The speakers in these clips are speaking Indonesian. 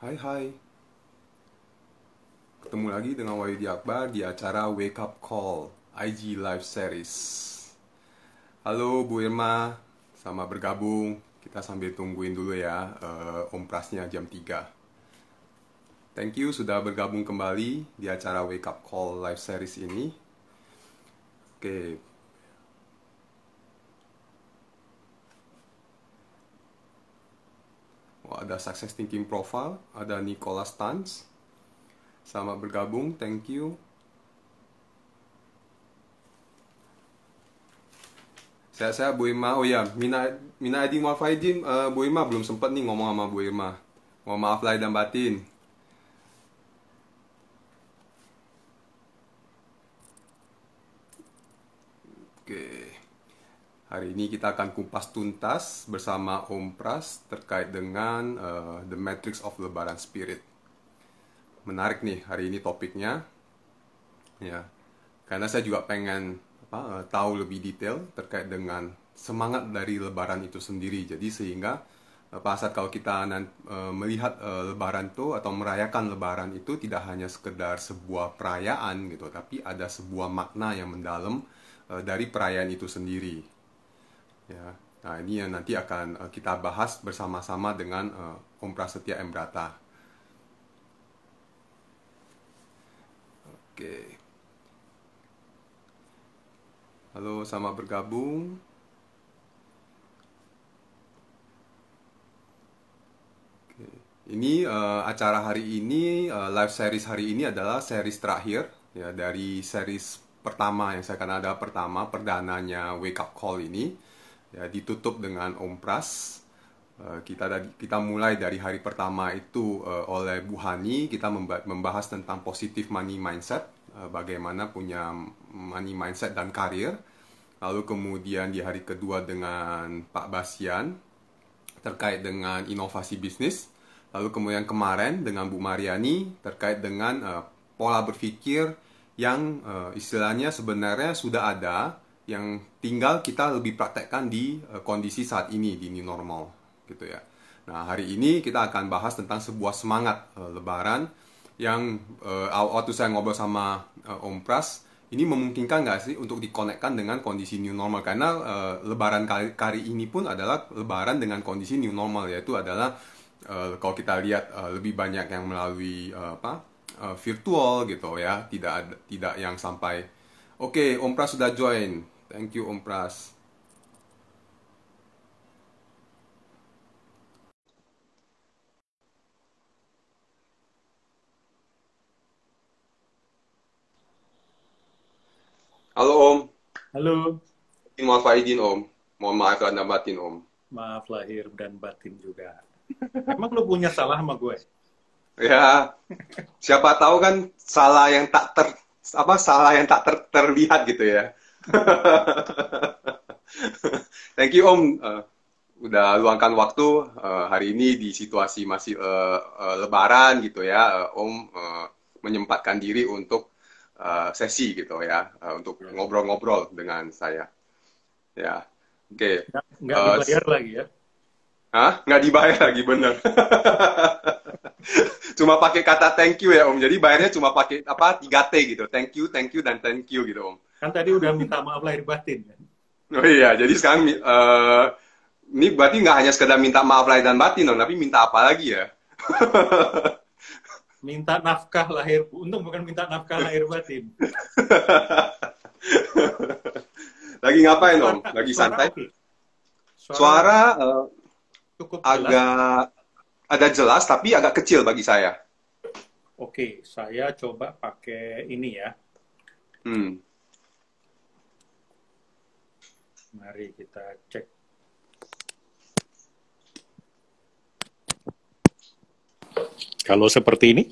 Hai hai, ketemu lagi dengan Wahyudi Akbar di acara Wake Up Call IG Live Series. Halo Bu Irma, sama bergabung. Kita sambil tungguin dulu ya Om Prasnya jam 3. Thank you sudah bergabung kembali di acara Wake Up Call Live Series ini. Oke, ada Success Thinking Profile, ada Nicholas Tanz. Selamat bergabung, thank you. Saya Bu Irma. Oh ya, Mina Aidin wal Faizin, Bu Irma belum sempat nih ngomong sama Bu Irma. Mohon maaf lahir dan batin. Oke. Hari ini kita akan kupas tuntas bersama Om Pras terkait dengan The Matrix of Lebaran Spirit. Menarik nih hari ini topiknya. Ya. Karena saya juga pengen tahu lebih detail terkait dengan semangat dari Lebaran itu sendiri. Jadi sehingga pada saat kalau kita melihat Lebaran itu atau merayakan Lebaran itu tidak hanya sekedar sebuah perayaan gitu, tapi ada sebuah makna yang mendalam dari perayaan itu sendiri. Ya, nah ini yang nanti akan kita bahas bersama-sama dengan Om Prasetya M. Brata. Oke. Halo, selamat bergabung. Oke. Ini acara hari ini, live series hari ini adalah series terakhir ya dari series pertama yang saya akan ada pertama perdananya Wake Up Call ini. Ya, ditutup dengan Om Pras. Kita mulai dari hari pertama itu oleh Bu Hani. Kita membahas tentang positive money mindset, bagaimana punya money mindset dan karir. Lalu kemudian di hari kedua dengan Pak Basian terkait dengan inovasi bisnis. Lalu kemudian kemarin dengan Bu Mariani terkait dengan pola berpikir yang istilahnya sebenarnya sudah ada, yang tinggal kita lebih praktekkan di kondisi saat ini, di new normal gitu ya. Nah, hari ini kita akan bahas tentang sebuah semangat Lebaran yang waktu saya ngobrol sama Om Pras, ini memungkinkan nggak sih untuk dikonekkan dengan kondisi new normal? Karena Lebaran kali ini pun adalah Lebaran dengan kondisi new normal, yaitu adalah kalau kita lihat lebih banyak yang melalui virtual gitu ya, tidak yang sampai. Oke, Om Pras sudah join. Thank you Om Pras. Halo Om, Halo, maaf Faizin Om. Mohon maaf lahir batin Om. maaf lahir dan batin juga. Emang lu punya salah sama gue? Ya, siapa tahu kan salah yang terlihat gitu ya. Thank you Om. Udah luangkan waktu hari ini di situasi masih Lebaran gitu ya. Om menyempatkan diri untuk sesi gitu ya, untuk ngobrol-ngobrol dengan saya. Ya, oke. Nggak dibayar lagi ya? Hah? Nggak dibayar lagi bener. Cuma pakai kata thank you ya Om. Jadi bayarnya cuma pakai 3T gitu. Thank you dan thank you gitu Om. Kan tadi udah minta maaf lahir batin kan? Oh iya, jadi sekarang ini berarti nggak hanya sekedar minta maaf lahir dan batin Om, tapi minta apa lagi ya? Minta nafkah lahir, untung bukan minta nafkah lahir batin. Lagi ngapain Om? Suara, Lagi suara santai? oke. Suara Suara cukup jelas. agak ada jelas tapi agak kecil bagi saya. Oke, saya coba pakai ini ya. Hmm. Mari kita cek. Kalau seperti ini?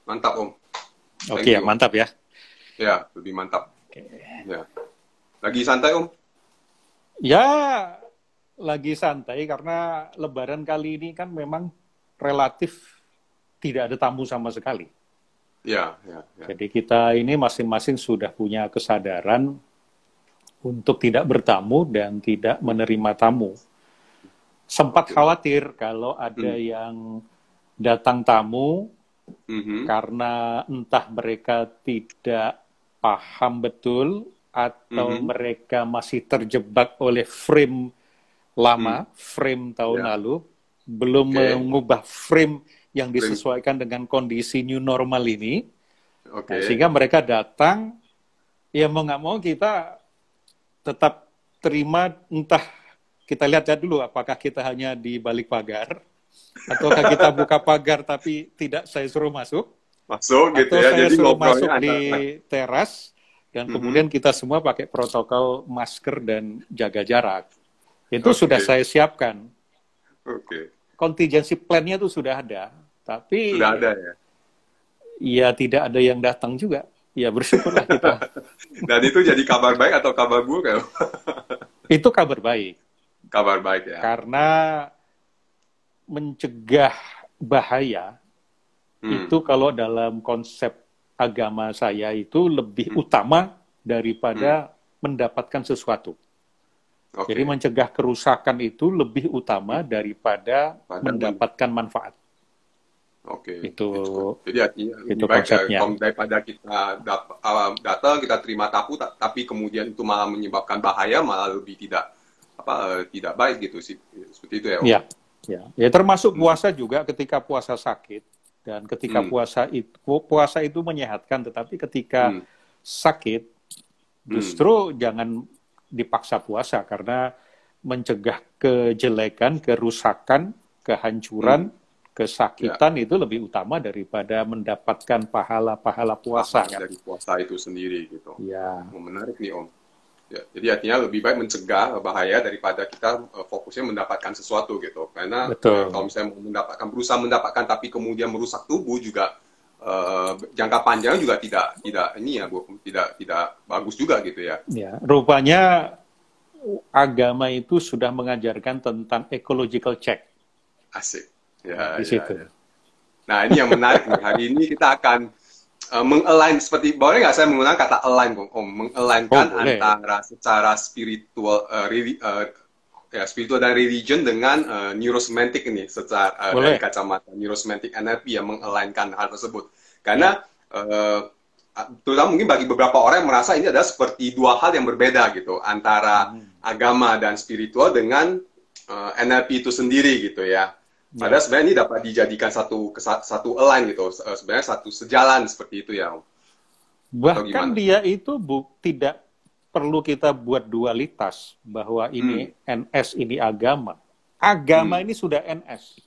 Mantap Om. Oke ya, mantap ya. Ya, lebih mantap. Oke. Ya. Lagi santai Om? Ya, lagi santai karena Lebaran kali ini kan memang relatif tidak ada tamu sama sekali. Ya. Jadi kita ini masing-masing sudah punya kesadaran untuk tidak bertamu dan tidak menerima tamu. Sempat khawatir kalau ada yang datang tamu Mhm. karena entah mereka tidak paham betul atau Mhm. mereka masih terjebak oleh frame lama, frame tahun Ya. lalu, belum Oke. mengubah frame yang Frame. disesuaikan dengan kondisi new normal ini. Nah, Oke. sehingga mereka datang, ya mau nggak mau kita tetap terima, entah kita lihat dulu apakah kita hanya di balik pagar, ataukah kita buka pagar tapi tidak saya suruh masuk, Masuk gitu atau ya. saya Jadi suruh ngobrolnya masuk di antara. teras, dan Mhm. kemudian kita semua pakai protokol masker dan jaga jarak. Itu sudah Oke. saya siapkan. Oke. Contingency plan-nya itu sudah ada. Tapi Sudah ada ya. ya tidak ada yang datang juga. Ya bersyukurlah kita. Dan itu jadi kabar baik atau kabar buruk ya? Itu kabar baik. Kabar baik ya. Karena mencegah bahaya, itu kalau dalam konsep agama saya itu lebih utama daripada mendapatkan sesuatu. Oke. Jadi mencegah kerusakan itu lebih utama daripada Pada mendapatkan manfaat. Oke. Itu Jadi artinya itu lebih baik konsepnya. kalau daripada kita datang kita terima tamu tapi kemudian itu malah menyebabkan bahaya, malah lebih tidak tidak baik gitu sih. Seperti itu ya, Om. Ya, ya termasuk puasa juga, ketika puasa sakit dan ketika puasa itu menyehatkan, tetapi ketika sakit justru jangan dipaksa puasa karena mencegah kejelekan, kerusakan, kehancuran, kesakitan itu lebih utama daripada mendapatkan pahala-pahala puasa kan. Dari puasa itu sendiri gitu. Ya. Menarik nih, Om. Ya, jadi artinya lebih baik mencegah bahaya daripada kita fokusnya mendapatkan sesuatu gitu. Karena kalau misalnya berusaha mendapatkan tapi kemudian merusak tubuh juga jangka panjang juga tidak ini ya, Bu, tidak bagus juga gitu ya. Ya, rupanya agama itu sudah mengajarkan tentang ecological check. Asik. Ya, di situ. Ya. Nah, ini yang menarik nih. Hari ini kita akan mengalign, seperti boleh nggak saya menggunakan kata align, Om? Mengalignkan antara secara spiritual, spiritual dan religion dengan neurosemantic ini, secara dari kacamata neurosemantic NLP yang mengalignkan hal tersebut. Karena terutama mungkin bagi beberapa orang yang merasa ini adalah seperti dua hal yang berbeda gitu, antara agama dan spiritual dengan NLP itu sendiri gitu ya. Padahal sebenarnya ini dapat dijadikan satu align gitu, sebenarnya satu sejalan seperti itu ya. Bahkan dia itu tidak perlu kita buat dualitas bahwa ini NS, ini agama. Agama ini sudah NS.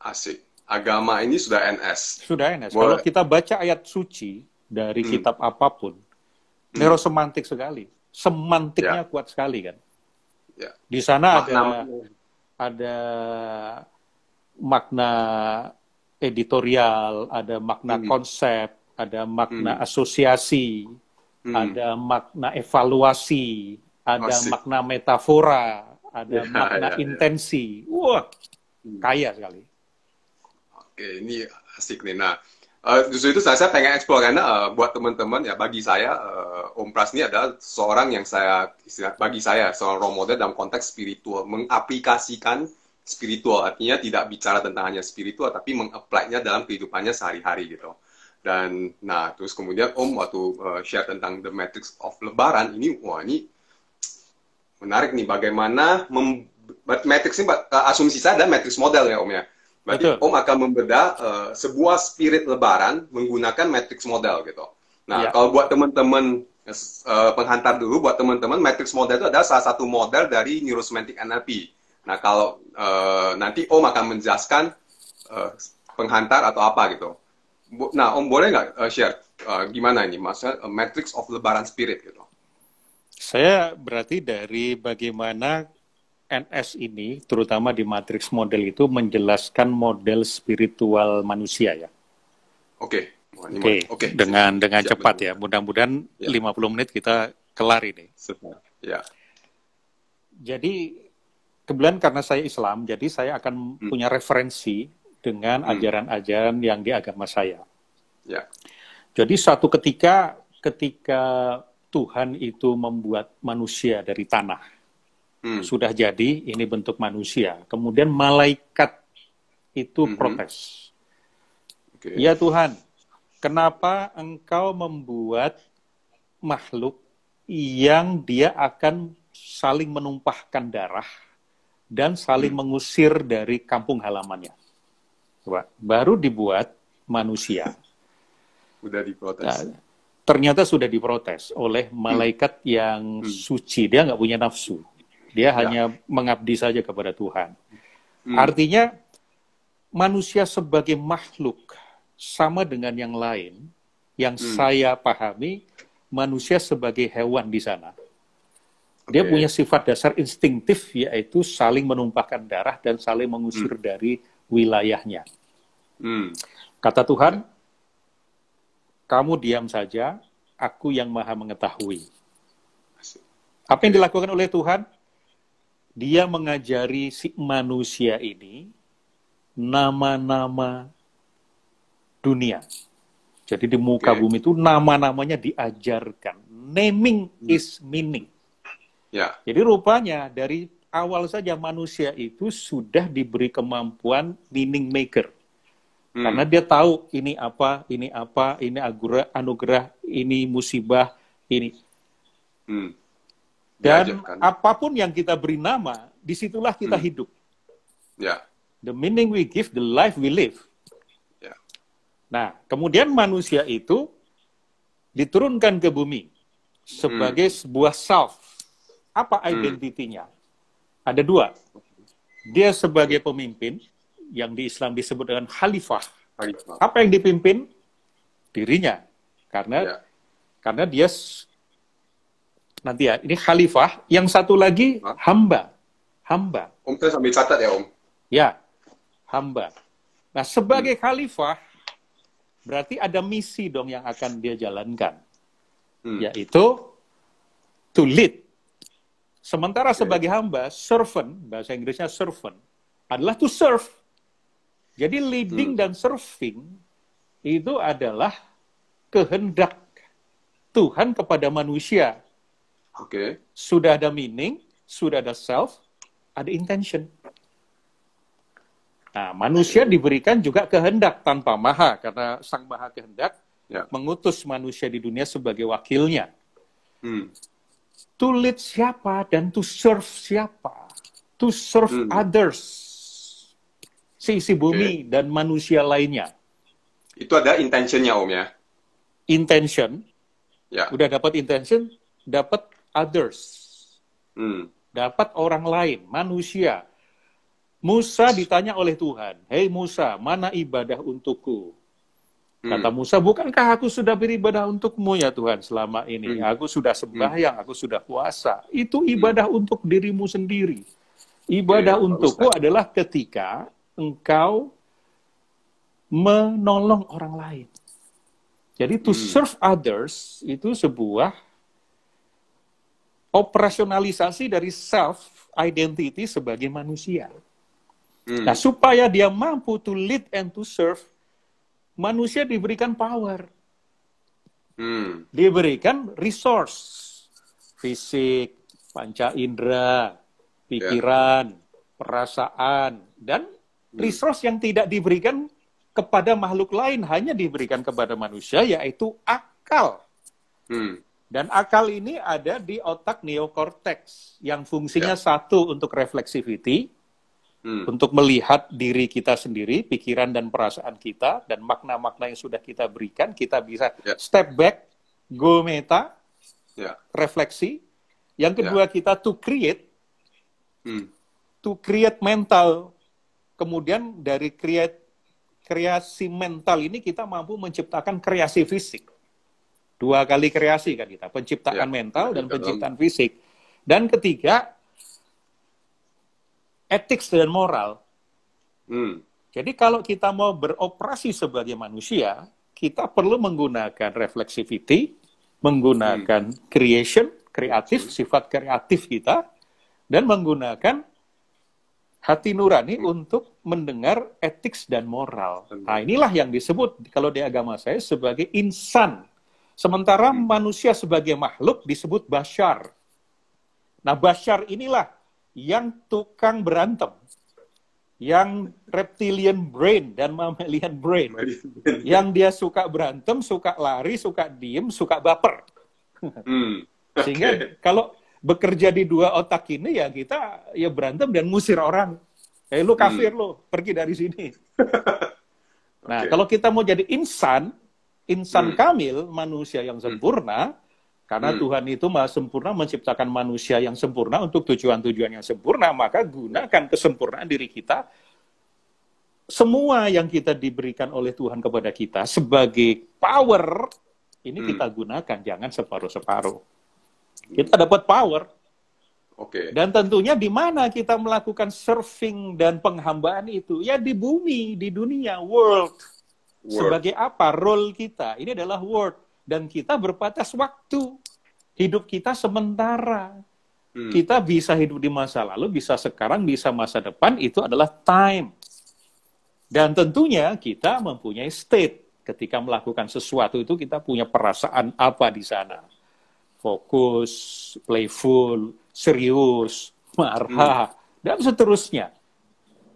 Asik. Agama ini sudah NS. Sudah NS. Kalau kita baca ayat suci dari kitab apapun, neurosemantik sekali. Semantiknya kuat sekali kan. Ya. Di sana ada makna editorial, ada makna konsep, ada makna asosiasi, ada makna evaluasi, ada makna metafora, ada makna intensi. Wah, kaya sekali. Oke, ini asik nih. Nah, justru itu saya pengen explore karena buat teman-teman ya, bagi saya Om Pras ini adalah seorang yang bagi saya seorang role model dalam konteks spiritual, mengaplikasikan spiritual, artinya tidak bicara tentang hanya spiritual, tapi meng-apply-nya dalam kehidupannya sehari-hari gitu. Dan, nah, terus kemudian Om waktu share tentang The Matrix of Lebaran, ini, wah ini menarik nih, bagaimana Matrix ini, asumsi saya adalah Matrix model ya Om ya. Berarti Om akan membedah sebuah spirit Lebaran menggunakan Matrix model gitu. Nah, kalau buat teman-teman, penghantar dulu, buat teman-teman, Matrix model itu adalah salah satu model dari Neurosemantic NLP. Nah, kalau nanti Om akan menjelaskan penghantar atau apa gitu. Nah, Om boleh nggak share gimana ini, maksudnya Matrix of Lebaran Spirit gitu? Saya berarti dari bagaimana NS ini, terutama di Matrix model itu, menjelaskan model spiritual manusia ya. Oke. Dengan cepat ya. Mudah-mudahan 50 menit kita kelar ini. Ya. Jadi kebetulan karena saya Islam, jadi saya akan punya referensi dengan ajaran-ajaran yang di agama saya. Ya. Jadi suatu ketika Tuhan itu membuat manusia dari tanah, sudah jadi, ini bentuk manusia. Kemudian malaikat itu protes. Okay. Ya Tuhan, kenapa Engkau membuat makhluk yang dia akan saling menumpahkan darah dan saling mengusir dari kampung halamannya? Coba, baru dibuat manusia. Udah diprotes. Nah, ternyata sudah diprotes oleh malaikat yang suci. Dia nggak punya nafsu. Dia hanya mengabdi saja kepada Tuhan. Artinya, manusia sebagai makhluk sama dengan yang lain, yang saya pahami, manusia sebagai hewan di sana. Dia punya sifat dasar instingtif, yaitu saling menumpahkan darah dan saling mengusir dari wilayahnya. Kata Tuhan, kamu diam saja, aku yang maha mengetahui. Apa yang dilakukan oleh Tuhan? Dia mengajari si manusia ini nama-nama dunia. Jadi di muka bumi itu nama-namanya diajarkan. Naming is meaning. Jadi rupanya dari awal saja manusia itu sudah diberi kemampuan meaning maker. Karena dia tahu ini apa, ini anugerah, ini musibah, ini. Dan apapun yang kita beri nama, disitulah kita hidup. The meaning we give, the life we live. Nah, kemudian manusia itu diturunkan ke bumi sebagai sebuah self. Apa identitinya? Ada dua. Dia sebagai pemimpin, yang di Islam disebut dengan khalifah. Apa yang dipimpin? Dirinya. Karena dia nanti ya, ini khalifah. Yang satu lagi hamba. Om saya sambil catat ya, Om. Ya, hamba. Nah, sebagai khalifah berarti ada misi dong yang akan dia jalankan. Yaitu to lead. Sementara sebagai hamba, servant, bahasa Inggrisnya servant, adalah to serve. Jadi leading dan serving itu adalah kehendak Tuhan kepada manusia. Sudah ada meaning, sudah ada self, ada intention. Nah, manusia diberikan juga kehendak tanpa maha, karena sang maha kehendak mengutus manusia di dunia sebagai wakilnya. To lead siapa dan to serve siapa? To serve others. Seisi bumi dan manusia lainnya. Itu ada intentionnya, Om ya? Intention. Udah dapat intention, dapat others. Dapat orang lain, manusia. Musa ditanya oleh Tuhan, "Hei Musa, mana ibadah untukku?" Kata Musa, "Bukankah aku sudah beribadah untukmu ya Tuhan selama ini? Aku sudah sembahyang, aku sudah puasa. Itu ibadah untuk dirimu sendiri. Ibadah untukku adalah ketika engkau menolong orang lain." Jadi to serve others itu sebuah operasionalisasi dari self identity sebagai manusia. Nah, supaya dia mampu to lead and to serve, manusia diberikan power. Diberikan resource. Fisik, panca indera, pikiran, perasaan, dan resource yang tidak diberikan kepada makhluk lain, hanya diberikan kepada manusia, yaitu akal. Dan akal ini ada di otak neokortex, yang fungsinya satu untuk reflexivity, untuk melihat diri kita sendiri, pikiran dan perasaan kita, dan makna-makna yang sudah kita berikan, kita bisa step back, go meta, refleksi. Yang kedua kita to create mental. Kemudian dari kreasi mental ini kita mampu menciptakan kreasi fisik. 2 kali kreasi kan kita, penciptaan mental dan penciptaan fisik. Dan ketiga, etik dan moral. Jadi kalau kita mau beroperasi sebagai manusia, kita perlu menggunakan reflexivity, menggunakan creation, kreatif, sifat kreatif kita, dan menggunakan hati nurani untuk mendengar etik dan moral. Nah, inilah yang disebut kalau di agama saya sebagai insan. Sementara manusia sebagai makhluk disebut bashar. Nah, bashar inilah yang tukang berantem. yang reptilian brain dan mammalian brain. Yang dia suka berantem, suka lari, suka diem, suka baper. Sehingga kalau bekerja di dua otak ini ya kita ya berantem dan ngusir orang. Lu kafir lo, pergi dari sini. Nah, kalau kita mau jadi insan kamil, manusia yang sempurna, karena Tuhan itu maha sempurna menciptakan manusia yang sempurna untuk tujuan-tujuan yang sempurna, maka gunakan kesempurnaan diri kita. Semua yang kita diberikan oleh Tuhan kepada kita sebagai power, ini kita gunakan, jangan separuh-separuh. Kita dapat power. Dan tentunya di mana kita melakukan serving dan penghambaan itu? Ya di bumi, di dunia, world. Sebagai apa? Role kita. Ini adalah world. Dan kita berbatas waktu. Hidup kita sementara. Kita bisa hidup di masa lalu, bisa sekarang, bisa masa depan. Itu adalah time. Dan tentunya kita mempunyai state. Ketika melakukan sesuatu itu kita punya perasaan apa di sana. Fokus, playful, serius, marah, dan seterusnya.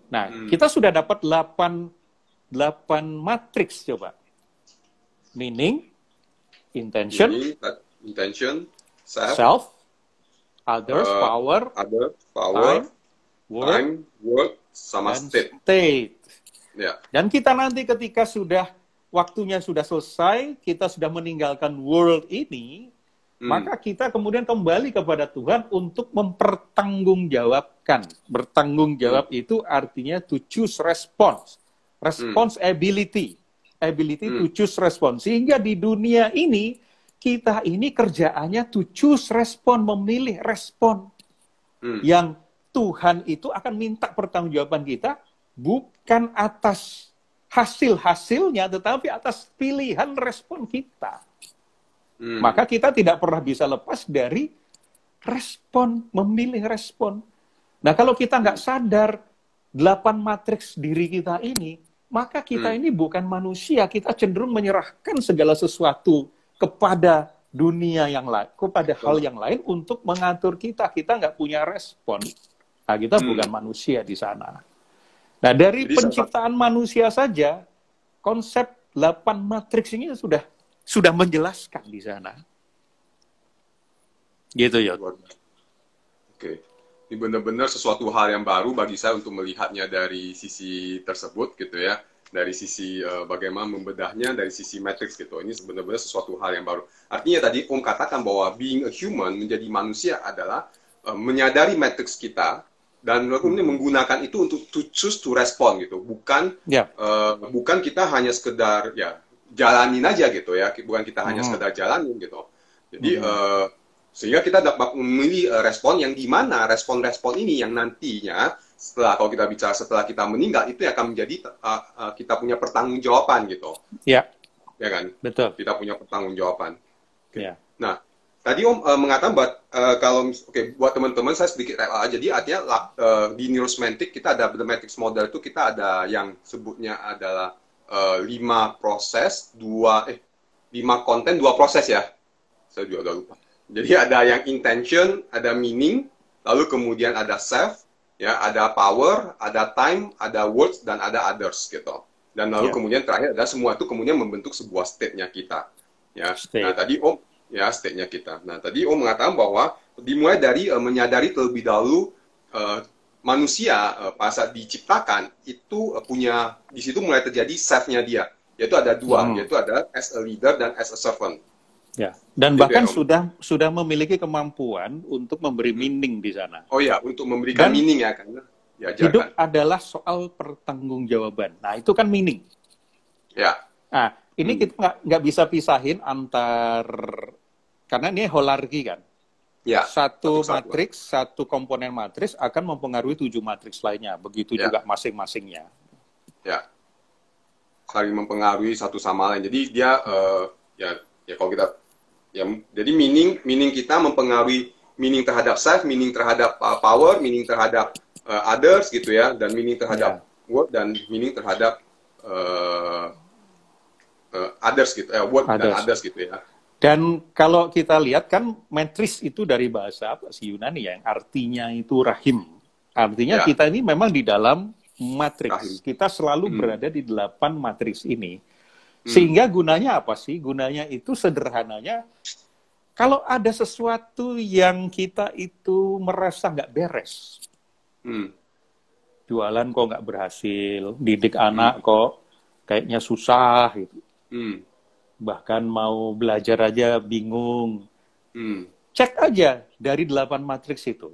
Nah, kita sudah dapat 8 matriks coba. Meaning, intention, self, others, power, time, work, sama state. Dan kita nanti ketika waktunya sudah selesai, kita sudah meninggalkan world ini, maka kita kemudian kembali kepada Tuhan untuk mempertanggungjawabkan. Bertanggung jawab itu artinya to choose response. Responsibility. Ability to choose response. Sehingga di dunia ini, kita ini kerjaannya to choose respon, memilih respon. Yang Tuhan itu akan minta pertanggungjawaban kita bukan atas hasil-hasilnya, tetapi atas pilihan respon kita. Maka kita tidak pernah bisa lepas dari respon, memilih respon. Nah, kalau kita nggak sadar 8 matriks diri kita ini, maka kita ini bukan manusia, kita cenderung menyerahkan segala sesuatu kepada dunia yang lain, kepada hal yang lain untuk mengatur kita. Kita nggak punya respon. Nah, kita bukan manusia di sana. Nah, dari penciptaan manusia saja, konsep 8 matriks ini sudah menjelaskan di sana. Gitu ya. Ini benar-benar sesuatu hal yang baru bagi saya untuk melihatnya dari sisi tersebut gitu ya. Dari sisi bagaimana membedahnya dari sisi matrix gitu. Ini benar-benar sesuatu hal yang baru. Artinya tadi Om katakan bahwa being a human, menjadi manusia adalah menyadari matrix kita dan kemudian menggunakan itu untuk to choose to respond gitu. Bukan kita hanya sekedar jalanin aja gitu ya, bukan kita hanya sekedar jalanin gitu. Jadi sehingga kita dapat memilih respon yang di mana respon-respon ini yang nantinya kalau kita bicara setelah kita meninggal itu akan menjadi kita punya pertanggungjawaban gitu. Ya kan? Betul. Kita punya pertanggungjawaban. Nah, tadi Om mengatakan kalau buat teman-teman saya sedikit aja. Jadi artinya di neurosemantic kita ada the matrix model itu kita ada yang sebutnya adalah 5 proses, 5 konten, 2 proses ya. Saya juga udah lupa. Jadi ada yang intention, ada meaning, lalu kemudian ada self, ya, ada power, ada time, ada words, dan ada others gitu. Dan lalu kemudian terakhir ada semua itu kemudian membentuk sebuah state-nya kita. Ya. Nah tadi Om, ya state-nya kita. Nah tadi Om mengatakan bahwa dimulai dari menyadari terlebih dahulu manusia pada saat diciptakan itu punya di situ mulai terjadi self-nya dia, yaitu ada 2, yaitu ada as a leader dan as a servant. Ya, dan bahkan sudah memiliki kemampuan untuk memberi meaning di sana. Oh ya, untuk memberikan meaning ya kan. Hidup adalah soal pertanggungjawaban. Nah, itu kan meaning. Ya. Nah, ini kita nggak bisa pisahin karena ini holarki kan. Ya, satu matriks, satu komponen matriks akan mempengaruhi 7 matriks lainnya. Begitu juga masing-masingnya. Ya, saling mempengaruhi satu sama lain. Jadi dia ya kalau kita jadi meaning kita mempengaruhi meaning terhadap self, meaning terhadap power, meaning terhadap others gitu ya, dan meaning terhadap word dan meaning terhadap others gitu, word dan others gitu ya. Dan kalau kita lihat kan matriks itu dari bahasa apa sih Yunani ya, yang artinya itu rahim. Artinya kita ini memang di dalam matriks. Kita selalu berada di 8 matriks ini. Hmm. Sehingga gunanya apa sih? Gunanya itu sederhananya, kalau ada sesuatu yang kita itu merasa nggak beres, Hmm. jualan kok nggak berhasil, didik anak kok kayaknya susah, gitu. Hmm. Bahkan mau belajar aja bingung. Hmm. Cek aja dari 8 matriks itu.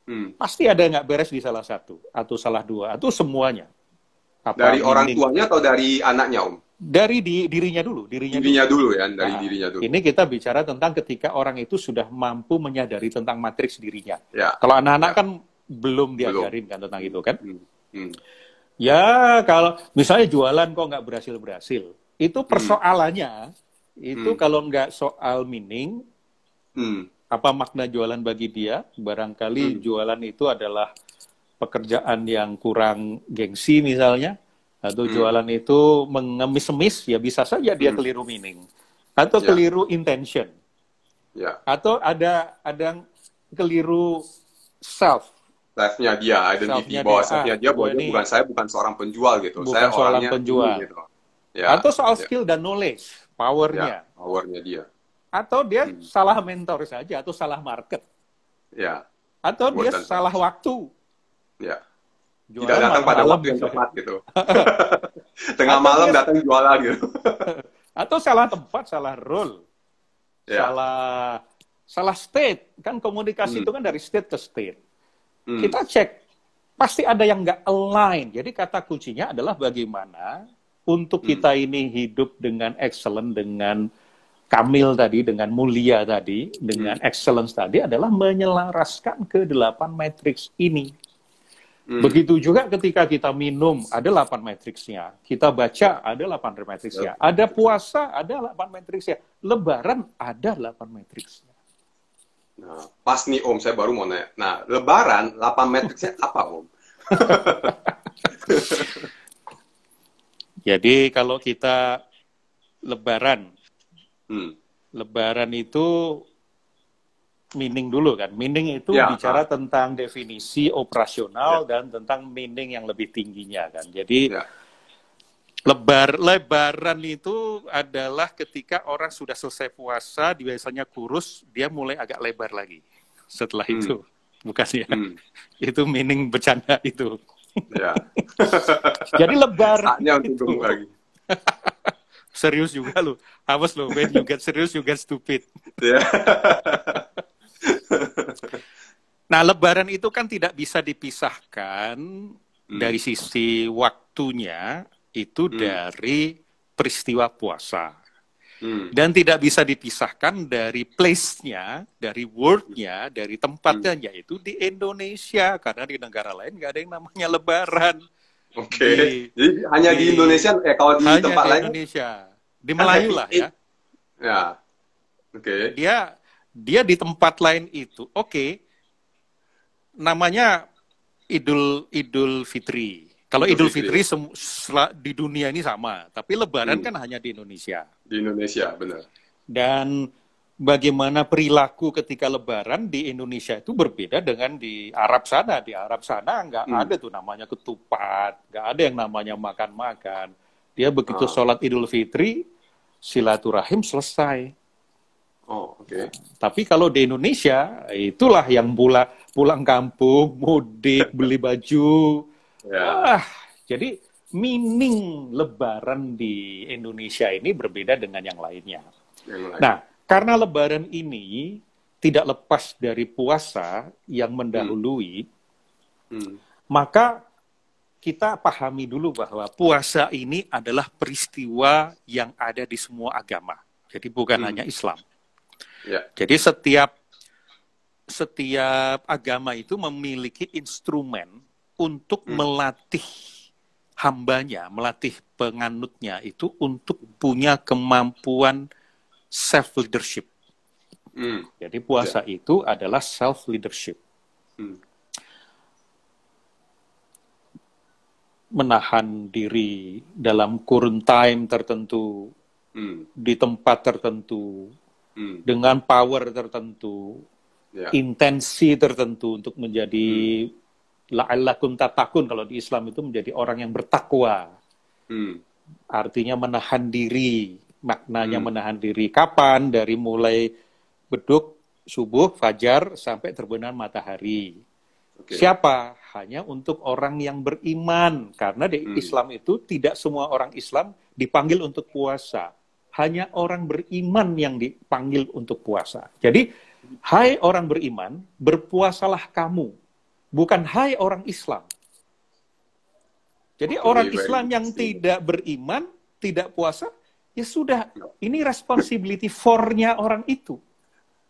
Hmm. Pasti ada yang nggak beres di salah satu, atau salah dua, atau semuanya. Apa Dari orang meaning? tuanya atau dari anaknya, Om? Dari dirinya dulu, dirinya Dirinya dulu. dulu ya, dari Nah, dirinya dulu. ini kita bicara tentang ketika orang itu sudah mampu menyadari tentang matriks dirinya. Ya. Kalau anak-anak Ya. kan belum diajarin kan tentang itu kan. Hmm. Hmm. Ya kalau misalnya jualan kok nggak berhasil-berhasil, itu persoalannya itu kalau nggak soal meaning, Hmm. apa makna jualan bagi dia, barangkali jualan itu adalah pekerjaan yang kurang gengsi misalnya, atau jualan itu mengemis-emis, ya bisa saja dia keliru meaning, atau Ya. keliru intention, Ya. atau ada keliru self, Life-nya dia, identity self-nya bahwa dia. self-nya dia, bahwa Gua dia ini bukan saya, bukan seorang penjual gitu. bukan Saya seorang orangnya penjual. ini, gitu. Ya. Atau soal Ya. skill dan knowledge, Ya. powernya, Powernya dia. atau dia salah mentor saja, atau salah market, Ya. atau dia Buatan. salah waktu. Ya. Jualan Tidak datang pada malam-malam waktu yang misalnya. tepat gitu. Tengah Atau malam dia- datang jualan gitu. Atau salah tempat, salah role, Ya. salah state. Kan komunikasi itu kan dari state ke state. Hmm. Kita cek, pasti ada yang nggak align. Jadi kata kuncinya adalah bagaimana untuk kita ini hidup dengan excellent, dengan kamil tadi, dengan mulia tadi, dengan excellence tadi adalah menyelaraskan ke 8 matriks ini. Begitu juga ketika kita minum, ada 8 matriksnya. Kita baca, ada 8 matriksnya. Ada puasa, ada 8 matriksnya. Lebaran, ada 8 matriksnya. Nah, pas nih Om, saya baru mau nanya. Nah, Lebaran, 8 matriksnya apa Om? Jadi kalau kita Lebaran, Hmm. Lebaran itu meaning dulu kan. Meaning itu Ya, bicara tentang definisi operasional dan tentang meaning yang lebih tingginya kan. Jadi Ya. Lebaran itu adalah ketika orang sudah selesai puasa, biasanya kurus, dia mulai agak lebar lagi setelah itu. Bukan ya? Itu meaning bercanda itu. Ya. Jadi Lebaran Saatnya untuk itu gemuk lagi. serius juga lu. Awas lo, when you get serious, you get stupid. Ya. Nah, Lebaran itu kan tidak bisa dipisahkan dari sisi waktunya itu dari peristiwa puasa. Dan tidak bisa dipisahkan dari place-nya, dari word-nya, dari tempatnya, yaitu di Indonesia. Karena di negara lain nggak ada yang namanya Lebaran. Oke. Jadi hanya di Indonesia, kalau di hanya tempat di lain? Indonesia. Di Melayu lah ya. Ya. Oke. Dia di tempat lain itu, oke, namanya Idul Fitri. Kalau Idul Fitri di dunia ini sama, tapi Lebaran kan hanya di Indonesia. Di Indonesia, benar. Dan bagaimana perilaku ketika Lebaran di Indonesia itu berbeda dengan di Arab sana. Di Arab sana nggak ada tuh namanya ketupat, nggak ada yang namanya makan-makan. Dia begitu sholat Idul Fitri, silaturahim selesai. Oh, oke. Tapi kalau di Indonesia, itulah yang pulang kampung, mudik, beli baju. Ya. Jadi meaning Lebaran di Indonesia ini berbeda dengan yang lainnya. Nah, karena Lebaran ini tidak lepas dari puasa yang mendahului, maka kita pahami dulu bahwa puasa ini adalah peristiwa yang ada di semua agama. Jadi bukan hanya Islam. Ya. Jadi setiap agama itu memiliki instrumen untuk melatih hambanya, melatih penganutnya itu untuk punya kemampuan self-leadership. Jadi puasa itu adalah self-leadership. Menahan diri dalam kurun time tertentu, di tempat tertentu, dengan power tertentu, intensi tertentu untuk menjadi la'allakum tattaqun, kalau di Islam itu menjadi orang yang bertakwa. Artinya menahan diri, maknanya menahan diri. Kapan? Dari mulai beduk subuh, fajar, sampai terbenam matahari. Siapa? Hanya untuk orang yang beriman. Karena di Islam itu tidak semua orang Islam dipanggil untuk puasa. Hanya orang beriman yang dipanggil untuk puasa. Jadi, hai orang beriman, berpuasalah kamu. Bukan hai orang Islam. Jadi orang Islam yang tidak beriman, tidak puasa, ya sudah, ini responsibility for-nya orang itu.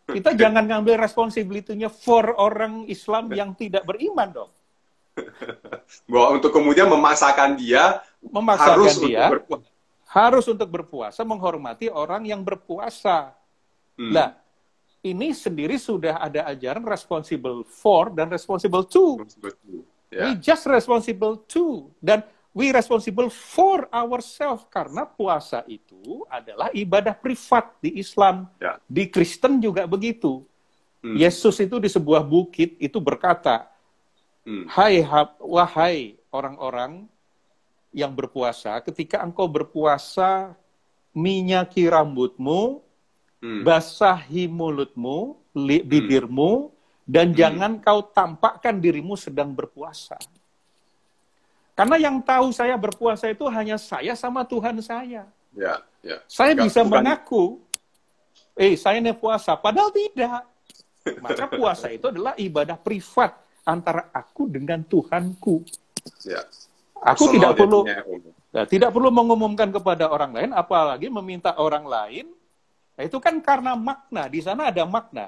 Kita jangan ngambil responsibility-nya for orang Islam yang tidak beriman dong. Bahwa untuk kemudian memaksakan dia harus untuk berpuasa, menghormati orang yang berpuasa. Nah, ini sendiri sudah ada ajaran responsible for dan responsible to. We just responsible to. Dan we responsible for ourselves. Karena puasa itu adalah ibadah privat di Islam. Di Kristen juga begitu. Yesus itu di sebuah bukit itu berkata, wahai orang-orang yang berpuasa, ketika engkau berpuasa, minyaki rambutmu, basahi mulutmu, bibirmu, dan jangan kau tampakkan dirimu sedang berpuasa. Karena yang tahu saya berpuasa itu hanya saya sama Tuhan saya. Saya bisa mengaku, saya ini puasa, padahal tidak. Maka puasa itu adalah ibadah privat antara aku dengan Tuhanku. Aku tidak perlu mengumumkan kepada orang lain, apalagi meminta orang lain. Itu kan karena makna, di sana ada makna.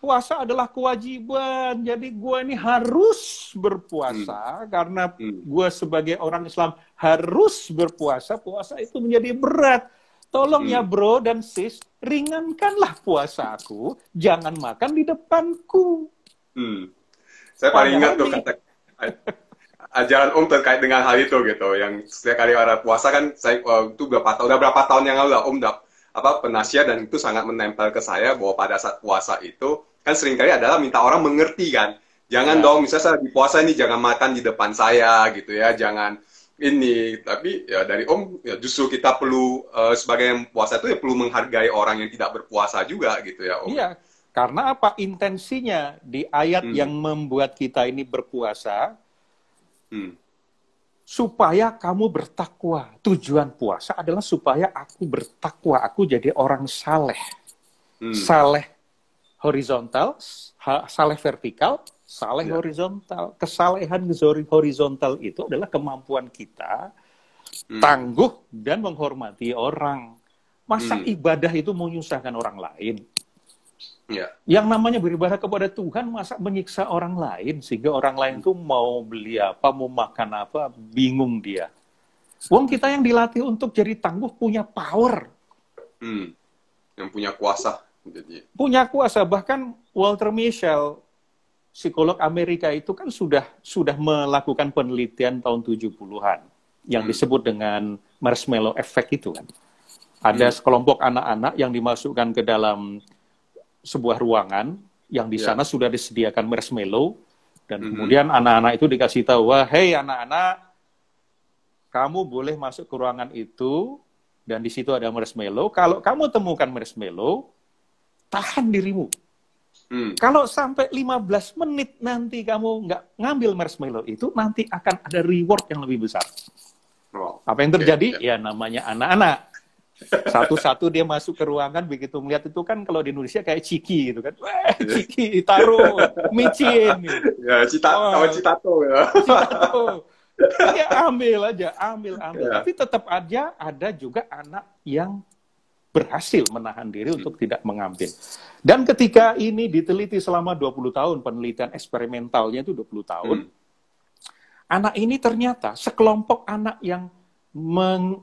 Puasa adalah kewajiban, jadi gue ini harus berpuasa, karena gue sebagai orang Islam harus berpuasa, puasa itu menjadi berat. Tolong ya bro dan sis, ringankanlah puasaku, jangan makan di depanku. Saya paling ingat tuh kata ajaran Om terkait dengan hal itu gitu, yang setiap kali ada puasa kan, saya itu udah berapa tahun yang lalu lah Om penasihat, dan itu sangat menempel ke saya bahwa pada saat puasa itu kan seringkali adalah minta orang mengerti kan, jangan dong misalnya saya lagi puasa ini jangan makan di depan saya gitu ya, jangan ini, tapi ya dari Om ya justru kita perlu sebagai yang puasa itu ya perlu menghargai orang yang tidak berpuasa juga gitu ya Om. Iya, karena apa intensinya di ayat yang membuat kita ini berpuasa, supaya kamu bertakwa. Tujuan puasa adalah supaya aku bertakwa, aku jadi orang saleh. Saleh horizontal, saleh vertikal, saleh horizontal. Kesalehan horizontal itu adalah kemampuan kita tangguh dan menghormati orang. Masa ibadah itu menyusahkan orang lain? Yang namanya beribadah kepada Tuhan, masa menyiksa orang lain sehingga orang lain tuh mau beli apa, mau makan apa, bingung dia. Wong kita yang dilatih untuk jadi tangguh punya power, yang punya kuasa. Punya kuasa. Bahkan Walter Mischel, psikolog Amerika itu kan sudah melakukan penelitian tahun 70-an yang disebut dengan marshmallow effect itu kan. Ada sekelompok anak-anak yang dimasukkan ke dalam sebuah ruangan yang di sana sudah disediakan marshmallow, dan kemudian anak-anak itu dikasih tahu, wah, hey anak-anak, kamu boleh masuk ke ruangan itu dan di situ ada marshmallow. Kalau kamu temukan marshmallow, tahan dirimu. Kalau sampai 15 menit nanti kamu nggak ngambil marshmallow itu, nanti akan ada reward yang lebih besar. Apa yang terjadi? Ya namanya anak-anak. Satu-satu dia masuk ke ruangan, begitu melihat itu kan kalau di Indonesia kayak ciki gitu kan. Wah, ciki, taruh, micin. Ya, citato ya. Citato. Ya ambil aja, ambil. Tapi tetap aja ada juga anak yang berhasil menahan diri untuk tidak mengambil. Dan ketika ini diteliti selama 20 tahun, penelitian eksperimentalnya itu 20 tahun, anak ini ternyata sekelompok anak yang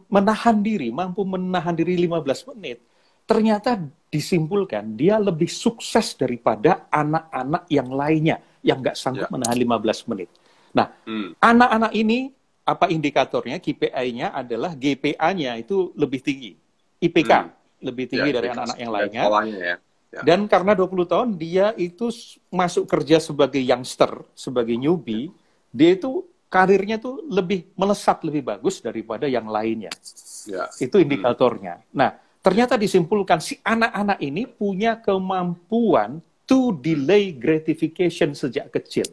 menahan diri, mampu menahan diri 15 menit, ternyata disimpulkan dia lebih sukses daripada anak-anak yang lainnya yang nggak sanggup menahan 15 menit. Nah, anak-anak ini, apa indikatornya, KPI-nya adalah GPA-nya itu lebih tinggi, IPK lebih tinggi dari anak-anak yang lainnya. Dan karena 20 tahun dia itu masuk kerja sebagai youngster, sebagai newbie, dia itu karirnya tuh lebih melesat, lebih bagus daripada yang lainnya. Itu indikatornya. Nah, ternyata disimpulkan si anak-anak ini punya kemampuan to delay gratification sejak kecil.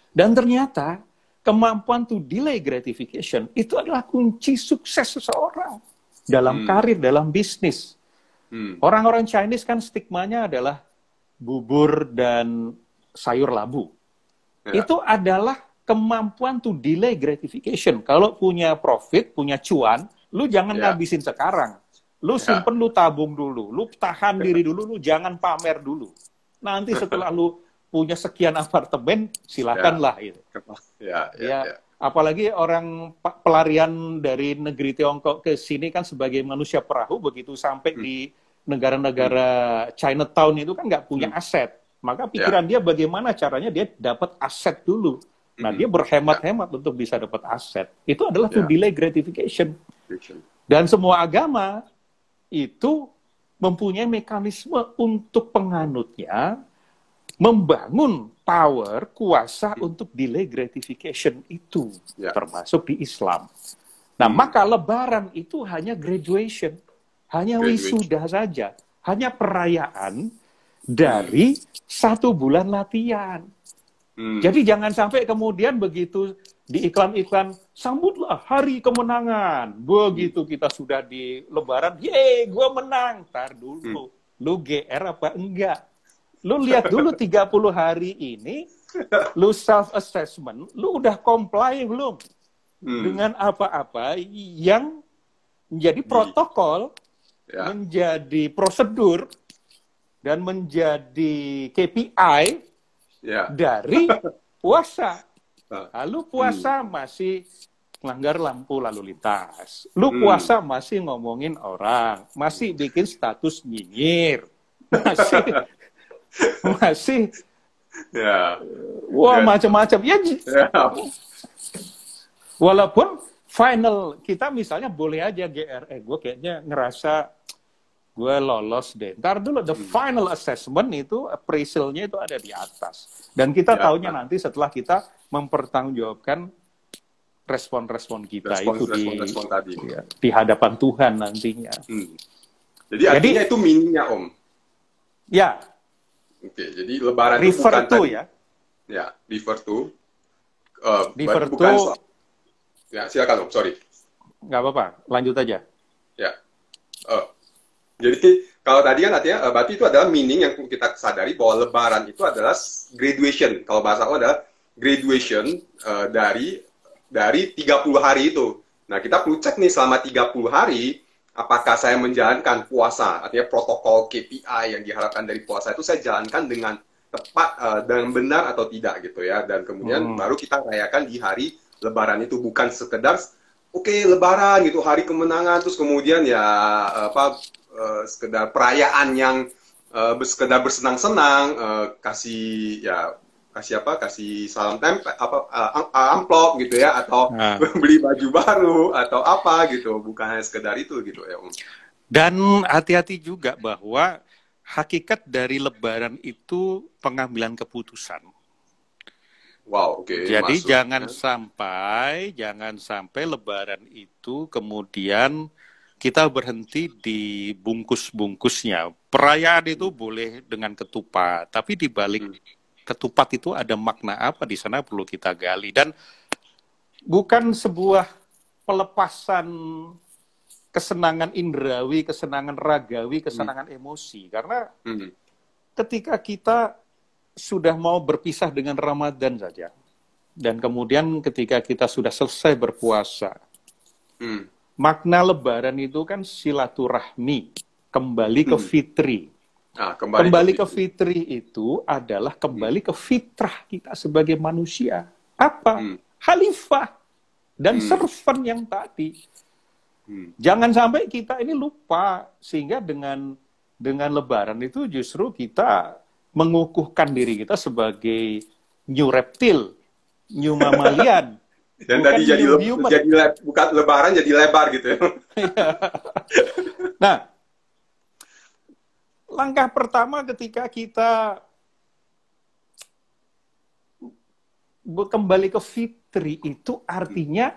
Dan ternyata kemampuan to delay gratification itu adalah kunci sukses seseorang dalam karir, dalam bisnis. Orang-orang Chinese kan stigmanya adalah bubur dan sayur labu. Itu adalah kemampuan to delay gratification. Kalau punya profit, punya cuan, lu jangan ngabisin sekarang. Lu simpen, lu tabung dulu. Lu tahan diri dulu, lu jangan pamer dulu. Nanti setelah lu punya sekian apartemen, silakanlah. Gitu. Apalagi orang pelarian dari negeri Tiongkok ke sini kan sebagai manusia perahu, begitu sampai di negara-negara Chinatown itu kan nggak punya aset. Maka pikiran dia bagaimana caranya dia dapat aset dulu. Nah, dia berhemat-hemat untuk bisa dapat aset. Itu adalah to delay gratification. Dan semua agama itu mempunyai mekanisme untuk penganutnya membangun power, kuasa untuk delay gratification itu, termasuk di Islam. Nah, maka Lebaran itu hanya graduation, hanya wisuda saja, hanya perayaan dari 1 bulan latihan. Jadi jangan sampai kemudian begitu di iklan-iklan, sambutlah hari kemenangan. Begitu kita sudah di Lebaran, yeay, gue menang. Ntar dulu, lu GR apa enggak? Lu lihat dulu 30 hari ini, lu self-assessment, lu udah comply belum dengan apa-apa yang menjadi protokol, menjadi prosedur, dan menjadi KPI dari puasa. Lalu puasa masih melanggar lampu lalu lintas. Lu puasa masih ngomongin orang, masih bikin status nyinyir, masih macam-macam walaupun final kita misalnya boleh aja GR, gue kayaknya ngerasa gue lolos deh. Ntar dulu the final assessment itu appraisalnya itu ada di atas, dan kita taunya nanti setelah kita mempertanggungjawabkan respon-respon kita di hadapan Tuhan nantinya. Jadi artinya itu mininya, Om. Ya. Oke, jadi Lebaran refer itu bukan to tadi. Ya, refer to. Refer bukan to. Ya, silakan Om, sorry. Nggak apa-apa, lanjut aja. Ya. Jadi kalau tadi kan artinya berarti itu adalah meaning yang kita sadari bahwa Lebaran itu adalah graduation. Kalau bahasa aku adalah graduation dari 30 hari itu. Nah, kita perlu cek nih selama 30 hari apakah saya menjalankan puasa, artinya protokol KPI yang diharapkan dari puasa itu saya jalankan dengan tepat dan benar atau tidak gitu ya. Dan kemudian baru kita rayakan di hari Lebaran itu, bukan sekedar Lebaran gitu, hari kemenangan, terus kemudian ya sekedar perayaan yang sekedar bersenang-senang, kasih salam tempel, amplop gitu ya, atau beli baju baru atau apa gitu, bukan hanya sekedar itu gitu ya, Om. Dan hati-hati juga bahwa hakikat dari Lebaran itu pengambilan keputusan. Wow, oke. Jadi jangan sampai Lebaran itu kemudian kita berhenti di bungkus-bungkusnya. Perayaan itu boleh dengan ketupat, tapi di balik ketupat itu ada makna apa di sana perlu kita gali. Dan bukan sebuah pelepasan kesenangan indrawi, kesenangan ragawi, kesenangan emosi. Karena ketika kita sudah mau berpisah dengan Ramadan saja, dan kemudian ketika kita sudah selesai berpuasa, makna Lebaran itu kan silaturahmi, kembali ke fitri. Kembali ke fitri itu adalah kembali ke fitrah kita sebagai manusia. Apa? Khalifah dan servant yang tadi. Jangan sampai kita ini lupa, sehingga dengan Lebaran itu justru kita mengukuhkan diri kita sebagai new reptil, new mammalian. Dan tadi bukan Lebaran jadi lebar gitu ya. Nah, Langkah pertama ketika kita kembali ke fitri itu artinya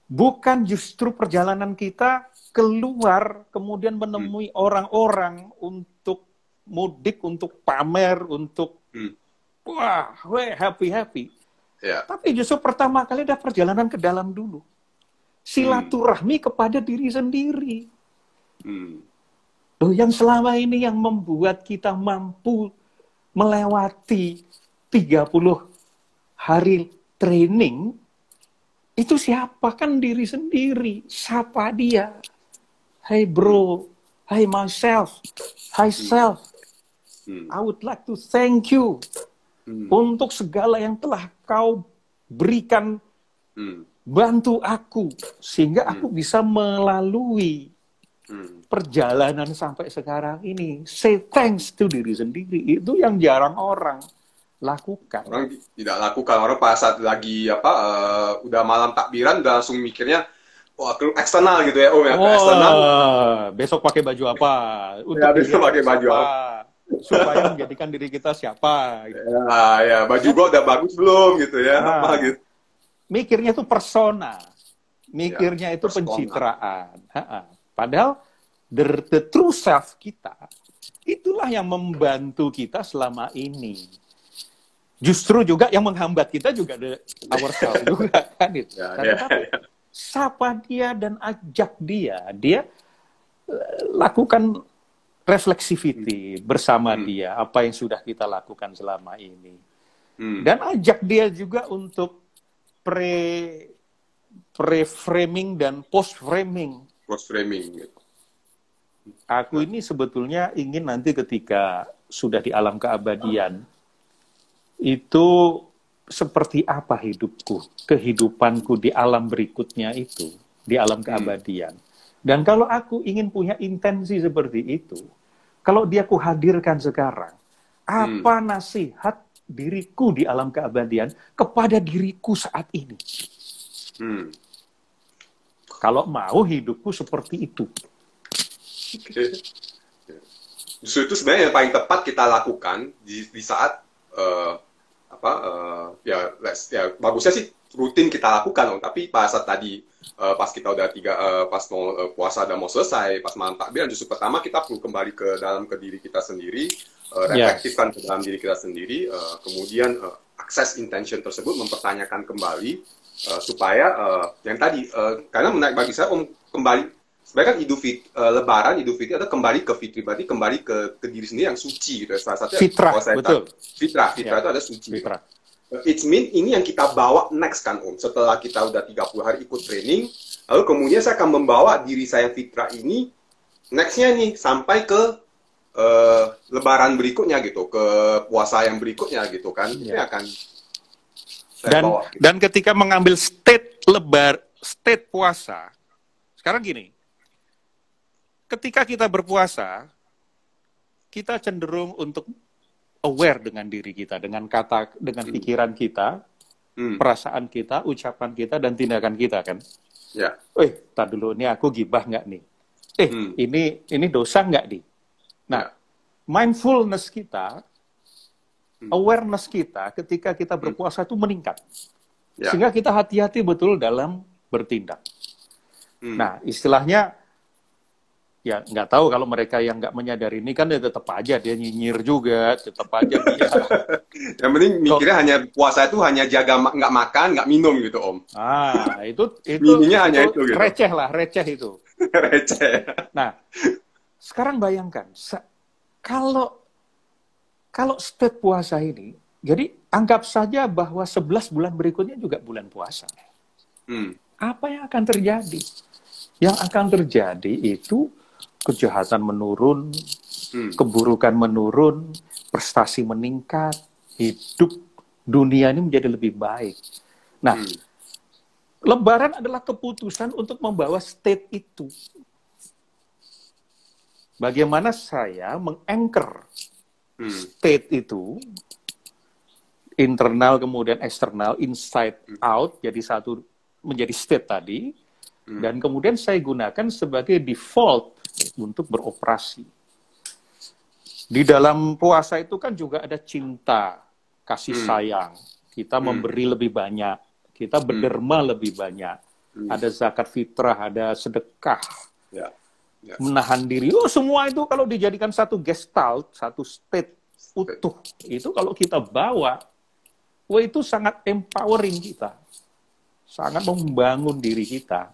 bukan justru perjalanan kita keluar kemudian menemui orang-orang untuk mudik, untuk pamer, untuk wah, happy. Ya. Tapi justru pertama kali ada perjalanan ke dalam dulu. Silaturahmi kepada diri sendiri. Loh, yang selama ini yang membuat kita mampu melewati 30 hari training, itu siapa? Kan diri sendiri. Sapa dia. Hey bro, hey myself, hi self. I would like to thank you untuk segala yang telah kau berikan, bantu aku, sehingga aku bisa melalui perjalanan sampai sekarang ini. Say thanks to diri sendiri. Itu yang jarang orang lakukan. Orang tidak lakukan. Orang pas saat lagi udah malam takbiran udah langsung mikirnya, wah, eksternal gitu ya, Om ya. Eksternal. Besok pakai baju apa? Ya, besok pakai baju apa? Supaya menjadikan diri kita siapa? Gitu. Ya, baju gua udah bagus belum gitu ya? Apa gitu? Mikirnya itu persona, mikirnya itu persona. Pencitraan. Padahal the true self kita, itulah yang membantu kita selama ini. Justru juga yang menghambat kita juga ourselves juga kan itu. Sapa dia dan ajak dia lakukan reflexivity bersama dia, apa yang sudah kita lakukan selama ini. Dan ajak dia juga untuk pre-framing dan post-framing. Post-framing. Aku ini sebetulnya ingin nanti ketika sudah di alam keabadian, itu seperti apa hidupku, kehidupanku di alam berikutnya itu, di alam keabadian. Dan kalau aku ingin punya intensi seperti itu, kalau dia ku hadirkan sekarang, apa nasihat diriku di alam keabadian kepada diriku saat ini? Kalau mau hidupku seperti itu. Justru itu sebenarnya yang paling tepat kita lakukan di saat bagusnya sih rutin kita lakukan, tapi pas saat tadi pas kita udah pas mau puasa udah mau selesai, pas malam takbiran, justru pertama kita perlu kembali ke diri kita sendiri, reflektifkan ke dalam diri kita sendiri, kemudian akses intention tersebut, mempertanyakan kembali supaya yang tadi karena menarik bagi saya kembali sebenarnya kan Lebaran Idul Fitri ada kembali ke fitri, berarti kembali ke diri sendiri yang suci gitu ya. Salah satunya fitrah, betul. Fitrah itu ada suci. Fitrah. It mean ini yang kita bawa next kan Om. Setelah kita udah 30 hari ikut training, lalu kemudian saya akan membawa diri saya fitrah ini next-nya nih sampai ke Lebaran berikutnya gitu, ke puasa yang berikutnya gitu kan. Ini akan saya bawa. Gitu. Dan ketika mengambil state puasa, sekarang gini, ketika kita berpuasa, kita cenderung untuk aware dengan diri kita, dengan pikiran kita, perasaan kita, ucapan kita, dan tindakan kita kan. Ya. Tar dulu, ini aku gibah nggak nih? Ini dosa nggak nih? Nah, mindfulness kita, awareness kita ketika kita berpuasa itu meningkat. Sehingga kita hati-hati betul dalam bertindak. Nah, istilahnya, ya nggak tahu kalau mereka yang nggak menyadari ini kan ya tetap aja dia nyinyir juga, tetap aja dia. Yang penting mikirnya hanya puasa itu hanya jaga nggak makan, nggak minum gitu Om. Itu hanya itu gitu. Receh itu. Receh. Nah, sekarang bayangkan kalau state puasa ini, jadi anggap saja bahwa 11 bulan berikutnya juga bulan puasa. Apa yang akan terjadi? Yang akan terjadi itu kejahatan menurun, keburukan menurun, prestasi meningkat, hidup dunia ini menjadi lebih baik. Nah, Lebaran adalah keputusan untuk membawa state itu. Bagaimana saya meng-anchor state itu, internal kemudian eksternal, inside out, jadi satu menjadi state tadi, dan kemudian saya gunakan sebagai default untuk beroperasi. Di dalam puasa itu kan juga ada cinta, kasih sayang. Kita memberi lebih banyak, kita berderma lebih banyak. Ada zakat fitrah, ada sedekah, Ya. Ya. menahan diri. Oh, semua itu kalau dijadikan satu gestalt, satu state utuh, itu kalau kita bawa, wah itu sangat empowering kita. Sangat membangun diri kita.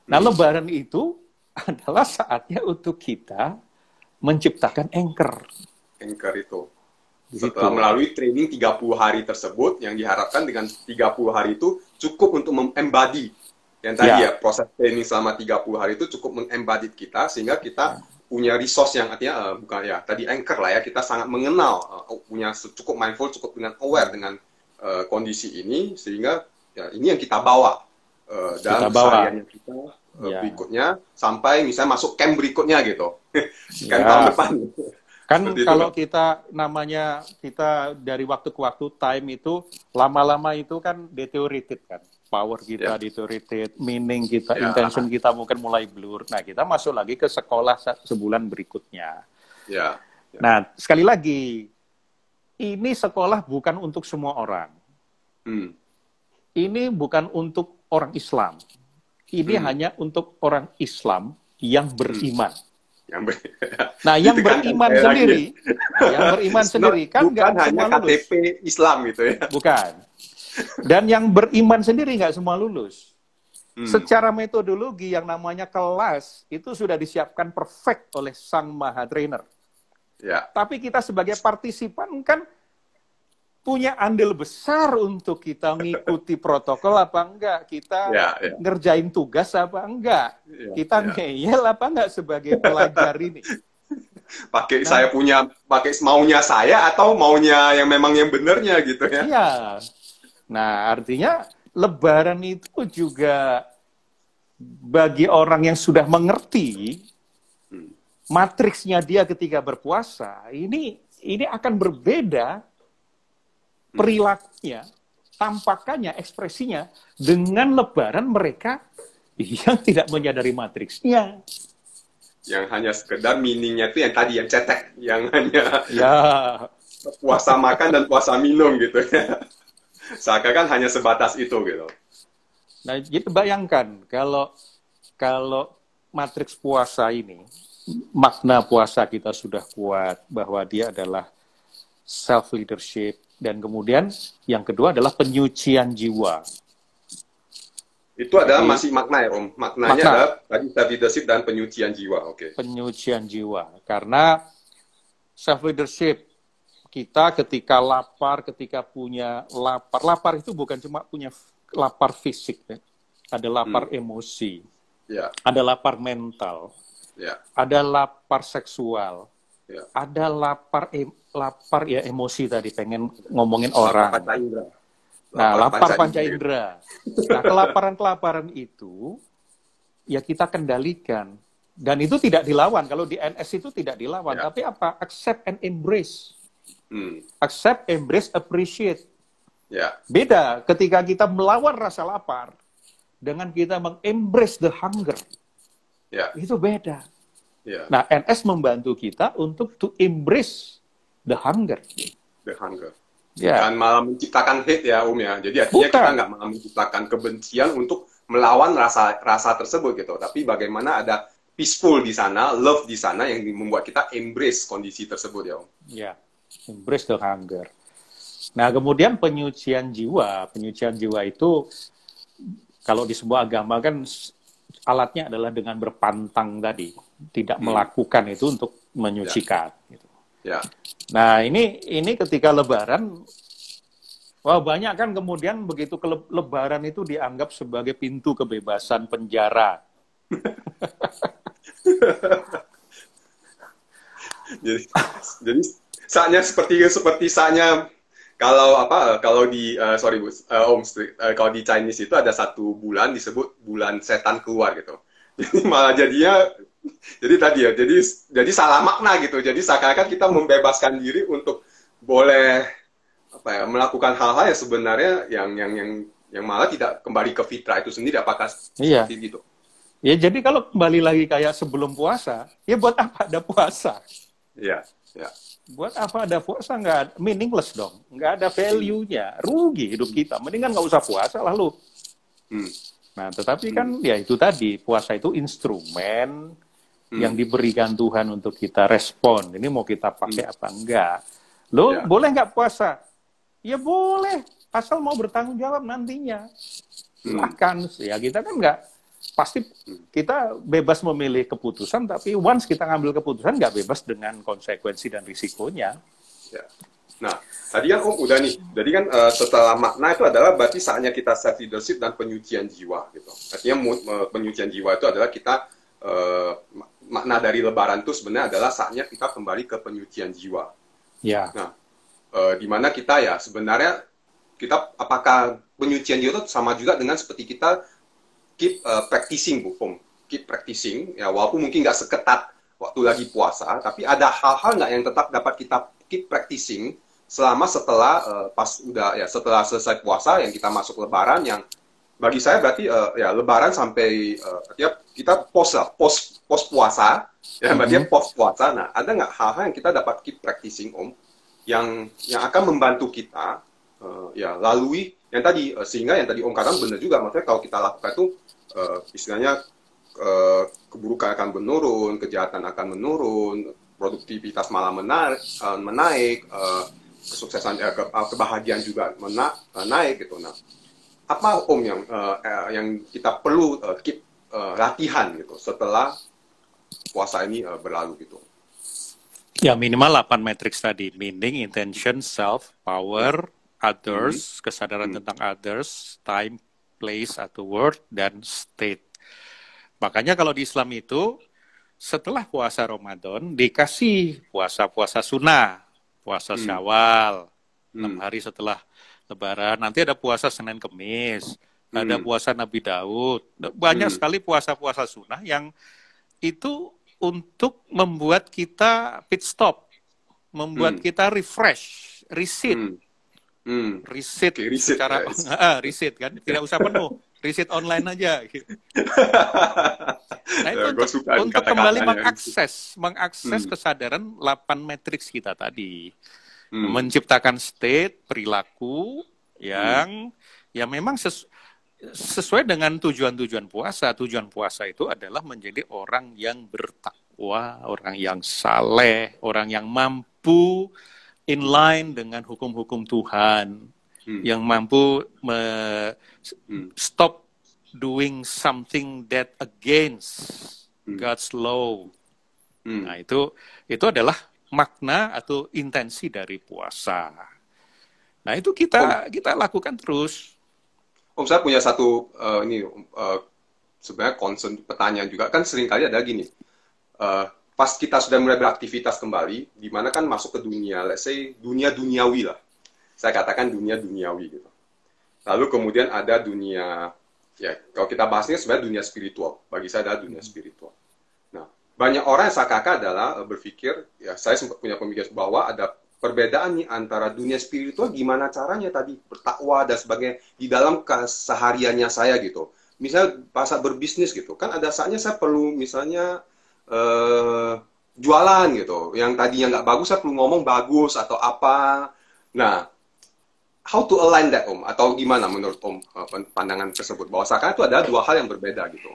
Nah, Lebaran itu adalah saatnya untuk kita menciptakan anchor. Anchor itu. Gitu. Setelah melalui training 30 hari tersebut, yang diharapkan dengan 30 hari itu cukup untuk mengembody. Yang tadi ya, proses training selama 30 hari itu cukup mengembody kita, sehingga kita punya resource yang artinya, bukan ya, tadi anchor lah ya, kita sangat mengenal, punya cukup mindful, cukup dengan aware dengan kondisi ini, sehingga ya, ini yang kita bawa dalam keseharian kita berikutnya, sampai misalnya masuk camp berikutnya gitu. Camp tahun depan. Kan kalau kita namanya, kita dari waktu ke waktu, time itu, lama-lama itu kan deteriorated kan. Power kita deteriorated, meaning kita, intention kita mungkin mulai blur. Nah, kita masuk lagi ke sekolah sebulan berikutnya. Nah, sekali lagi, ini sekolah bukan untuk semua orang. Ini bukan untuk orang Islam. Ini hanya untuk orang Islam yang beriman. Nah, yang beriman sendiri, kan bukan hanya KTP Islam gitu ya. Bukan. Dan yang beriman sendiri nggak semua lulus. Secara metodologi yang namanya kelas itu sudah disiapkan perfect oleh sang maha trainer. Tapi kita sebagai partisipan kan punya andil besar untuk kita mengikuti protokol apa enggak, kita ngerjain tugas apa enggak, kita ngeyel apa enggak sebagai pelajar ini. Pakai saya punya, pakai maunya saya atau maunya yang memang yang benernya gitu ya. Iya. Nah, artinya Lebaran itu juga bagi orang yang sudah mengerti matriksnya dia ketika berpuasa, ini akan berbeda perilakunya, tampakannya, ekspresinya dengan Lebaran mereka yang tidak menyadari matriksnya. Yang hanya sekedar meaningnya itu yang tadi, yang cetek, yang hanya puasa makan dan puasa minum gitu ya. Seakan-akan hanya sebatas itu gitu. Nah, jadi bayangkan kalau matriks puasa ini, makna puasa kita sudah kuat bahwa dia adalah self leadership, dan kemudian yang kedua adalah penyucian jiwa. Itu adalah masih makna ya Om. Maknanya adalah tadi self leadership dan penyucian jiwa. Penyucian jiwa. Karena self leadership kita ketika lapar, ketika punya lapar itu bukan cuma punya lapar fisik ya. Ada lapar emosi. Ada lapar mental. Ada lapar seksual. Ada lapar ya emosi tadi, pengen ngomongin orang. Lapar panca indera. Nah, kelaparan itu ya kita kendalikan. Dan itu tidak dilawan. Kalau di NS itu tidak dilawan. Tapi apa? Accept and embrace. Accept, embrace, appreciate. Beda ketika kita melawan rasa lapar dengan kita mengembrace the hunger. Itu beda. Nah, NS membantu kita untuk to embrace the hunger. Dan malah menciptakan hate ya Om ya. Jadi artinya kita nggak malah menciptakan kebencian untuk melawan rasa tersebut gitu. Tapi bagaimana ada peaceful di sana, love di sana yang membuat kita embrace kondisi tersebut ya Om. Embrace the hunger. Nah, kemudian penyucian jiwa itu kalau di sebuah agama kan alatnya adalah dengan berpantang tadi, tidak melakukan itu untuk menyucikan. Gitu. Nah, ini ketika Lebaran, banyak kan kemudian begitu Lebaran itu dianggap sebagai pintu kebebasan penjara. jadi saatnya seperti saatnya kalau di Om, kalau di Chinese itu ada satu bulan disebut bulan setan keluar gitu. Jadi malah jadi salah makna gitu. Jadi seakan-akan kita membebaskan diri untuk boleh melakukan hal-hal yang sebenarnya yang malah tidak kembali ke fitrah itu sendiri. Apakah seperti itu? Ya, jadi kalau kembali lagi kayak sebelum puasa, ya buat apa ada puasa? Ya. Buat apa ada puasa? Nggak meaningless dong. Nggak ada value-nya. Rugi hidup kita. Mendingan nggak usah puasa lalu. Nah, tetapi kan ya itu tadi, puasa itu instrumen yang diberikan Tuhan untuk kita respon. Ini mau kita pakai apa enggak. Lo boleh nggak puasa? Ya boleh, asal mau bertanggung jawab nantinya. Silahkan. Ya kita kan nggak, pasti kita bebas memilih keputusan, tapi once kita ngambil keputusan nggak bebas dengan konsekuensi dan risikonya. Ya. Nah, tadi kan Om udah nih, jadi kan setelah makna itu adalah berarti saatnya kita self leadership dan penyucian jiwa gitu. Artinya penyucian jiwa itu adalah kita makna dari Lebaran itu sebenarnya adalah saatnya kita kembali ke penyucian jiwa. Ya. Nah, di mana kita ya sebenarnya kita apakah penyucian jiwa itu sama juga dengan seperti kita keep practicing, Bu Om, keep practicing ya, walaupun mungkin nggak seketat waktu lagi puasa, tapi ada hal-hal nggak yang tetap dapat kita keep practicing selama setelah setelah selesai puasa yang kita masuk Lebaran, yang bagi saya berarti ya Lebaran sampai kita post puasa ya, berarti post puasa. Nah, ada nggak hal-hal yang kita dapat keep practicing Om yang akan membantu kita ya lalui yang tadi, sehingga yang tadi Om katakan benar juga, maksudnya kalau kita lakukan itu istilahnya keburukan akan menurun, kejahatan akan menurun, produktivitas malah menaik, kesuksesan kebahagiaan juga naik gitu. Nah, apa Om yang kita perlu keep latihan gitu setelah puasa ini berlalu gitu? Ya minimal 8 matriks tadi, meaning, intention, self, power, others, kesadaran tentang others, time, place atau word, dan state. Makanya kalau di Islam itu setelah puasa Ramadan dikasih puasa-puasa sunnah, puasa Syawal, 6 hari setelah Lebaran. Nanti ada puasa Senin Kemis, ada puasa Nabi Daud. Banyak sekali puasa-puasa sunnah yang itu untuk membuat kita pit stop, membuat kita refresh, reset. Reset secara reset kan, tidak usah penuh, reset online aja. Gitu. Nah itu untuk kembali mengakses kesadaran 8 matriks kita tadi, menciptakan state perilaku yang memang sesuai dengan tujuan puasa. Tujuan puasa itu adalah menjadi orang yang bertakwa, orang yang saleh, orang yang mampu in line dengan hukum-hukum Tuhan, yang mampu stop doing something that against God's law. Nah itu adalah makna atau intensi dari puasa. Nah itu kita lakukan terus. Om, saya punya satu sebenarnya concern, pertanyaan juga, kan seringkali ada gini, pas kita sudah mulai beraktivitas kembali, di mana kan masuk ke dunia, let's say dunia duniawi lah, saya katakan dunia duniawi gitu. Lalu kemudian ada dunia, ya kalau kita bahasnya sebenarnya dunia spiritual, bagi saya adalah dunia spiritual. Nah, banyak orang yang sakaka adalah berpikir, ya saya sempat punya pemikiran bahwa ada perbedaan nih antara dunia spiritual, gimana caranya tadi bertakwa dan sebagainya di dalam kesehariannya saya gitu. Misalnya pas berbisnis gitu, kan ada saatnya saya perlu misalnya jualan gitu, yang tadinya nggak bagus saya perlu ngomong bagus atau apa. Nah, how to align that Om? Atau gimana menurut Om pandangan tersebut? Bahwa seakan itu adalah dua hal yang berbeda gitu.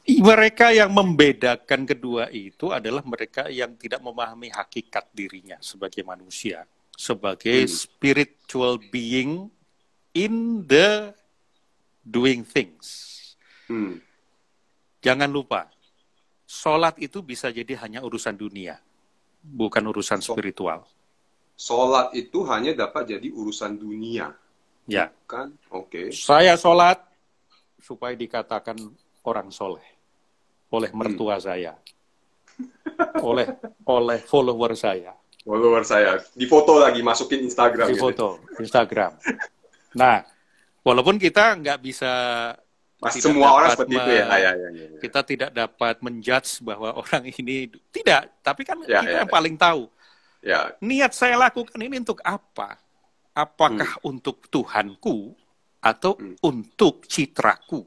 Mereka yang membedakan kedua itu adalah mereka yang tidak memahami hakikat dirinya sebagai manusia, sebagai spiritual being in the doing things. Jangan lupa, sholat itu bisa jadi hanya urusan dunia, bukan urusan spiritual. Sholat itu hanya dapat jadi urusan dunia. Ya. Kan? Oke. Saya sholat supaya dikatakan orang soleh oleh mertua saya, oleh follower saya. Follower saya. Di foto lagi, masukin Instagram. Di foto, Instagram. Nah, walaupun kita nggak bisa... semua orang seperti itu ya. Kita tidak dapat menjudge bahwa orang ini... Tidak, tapi kan kita yang paling tahu. Ya. Niat saya lakukan ini untuk apa? Apakah untuk Tuhanku atau untuk citraku?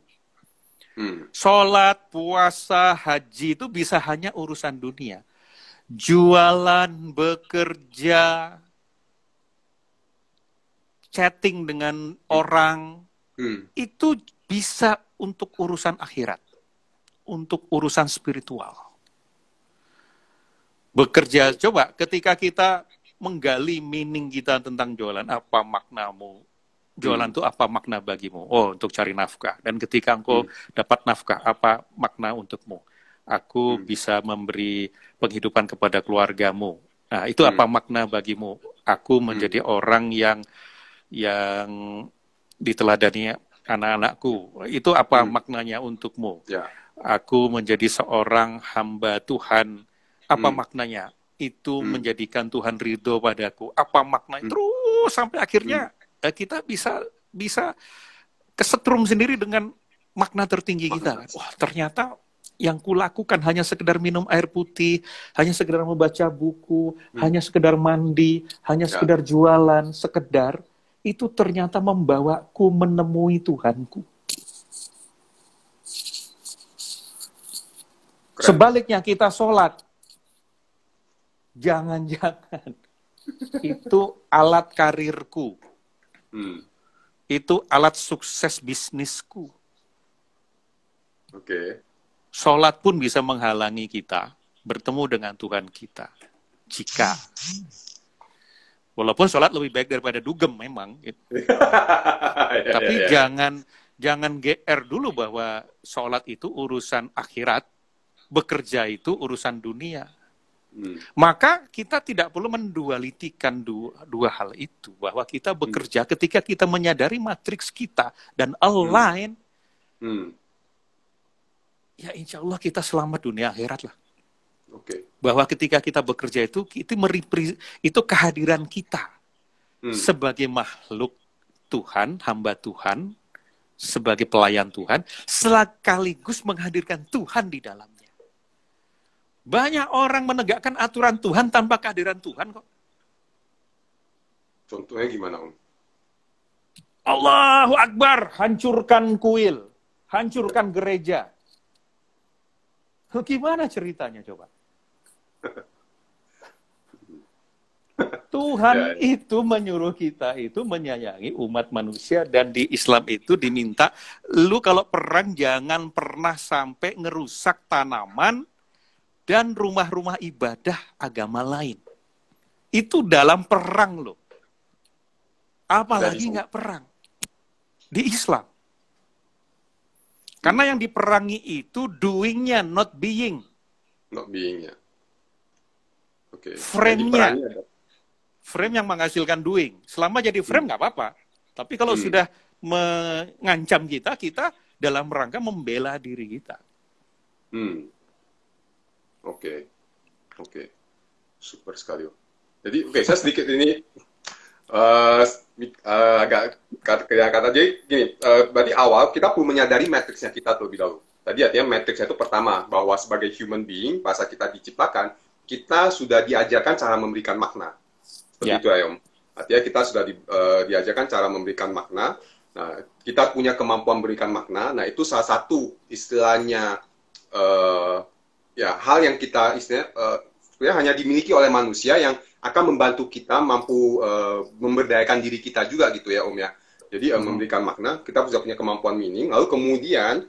Sholat, puasa, haji itu bisa hanya urusan dunia. jualan, bekerja, chatting dengan orang, itu bisa untuk urusan akhirat, untuk urusan spiritual. Bekerja, coba ketika kita menggali meaning kita tentang jualan, apa maknamu? Jualan itu apa makna bagimu? Oh, untuk cari nafkah. Dan ketika engkau dapat nafkah, apa makna untukmu? Aku bisa memberi penghidupan kepada keluargamu. Nah, itu apa makna bagimu? Aku menjadi orang yang diteladani anak-anakku. Itu apa maknanya untukmu? Aku menjadi seorang hamba Tuhan. Apa maknanya? Itu menjadikan Tuhan ridho padaku. Apa maknanya? Terus sampai akhirnya kita bisa kesetrum sendiri dengan makna tertinggi kita. Wah, ternyata yang kulakukan hanya sekedar minum air putih, hanya sekedar membaca buku, hanya sekedar mandi, hanya sekedar jualan, sekedar itu ternyata membawaku menemui Tuhanku. Keren. Sebaliknya kita sholat, jangan-jangan itu alat karirku. Itu alat sukses bisnisku. Oke. Sholat pun bisa menghalangi kita bertemu dengan Tuhan kita. Jika. Walaupun sholat lebih baik daripada dugem memang. Tapi jangan GR dulu bahwa sholat itu urusan akhirat, bekerja itu urusan dunia. Maka kita tidak perlu mendualitikan dua hal itu, bahwa kita bekerja ketika kita menyadari matriks kita dan align, ya insya Allah kita selamat dunia akhirat lah. Bahwa ketika kita bekerja itu kehadiran kita sebagai makhluk Tuhan, hamba Tuhan, sebagai pelayan Tuhan, sekaligus menghadirkan Tuhan di dalamnya. Banyak orang menegakkan aturan Tuhan tanpa kehadiran Tuhan kok. Contohnya gimana, Om? Allahu Akbar, hancurkan kuil, hancurkan gereja. Gimana ceritanya coba? Tuhan itu menyuruh kita itu menyayangi umat manusia, dan di Islam itu diminta, lu kalau perang jangan pernah sampai ngerusak tanaman dan rumah-rumah ibadah agama lain. Itu dalam perang loh. Apalagi nggak perang. Di Islam. Karena yang diperangi itu doing-nya, not being. Not being-nya. Oke. Frame-nya. Frame yang menghasilkan doing. Selama jadi frame nggak apa-apa. Tapi kalau sudah mengancam kita, kita dalam rangka membela diri kita. Oke. Super sekali. Jadi, saya sedikit ini agak kata jadi gini, berarti awal kita perlu menyadari matriksnya kita terlebih dahulu. Tadi artinya matriksnya itu pertama, bahwa sebagai human being, pada saat kita diciptakan, kita sudah diajarkan cara memberikan makna. Seperti itu ya, Om. Artinya kita sudah diajarkan cara memberikan makna. Nah, kita punya kemampuan memberikan makna. Nah, itu salah satu istilahnya hal yang kita sebenarnya hanya dimiliki oleh manusia yang akan membantu kita mampu memberdayakan diri kita juga gitu ya, Om ya. Jadi memberikan makna, kita sudah punya kemampuan meaning, lalu kemudian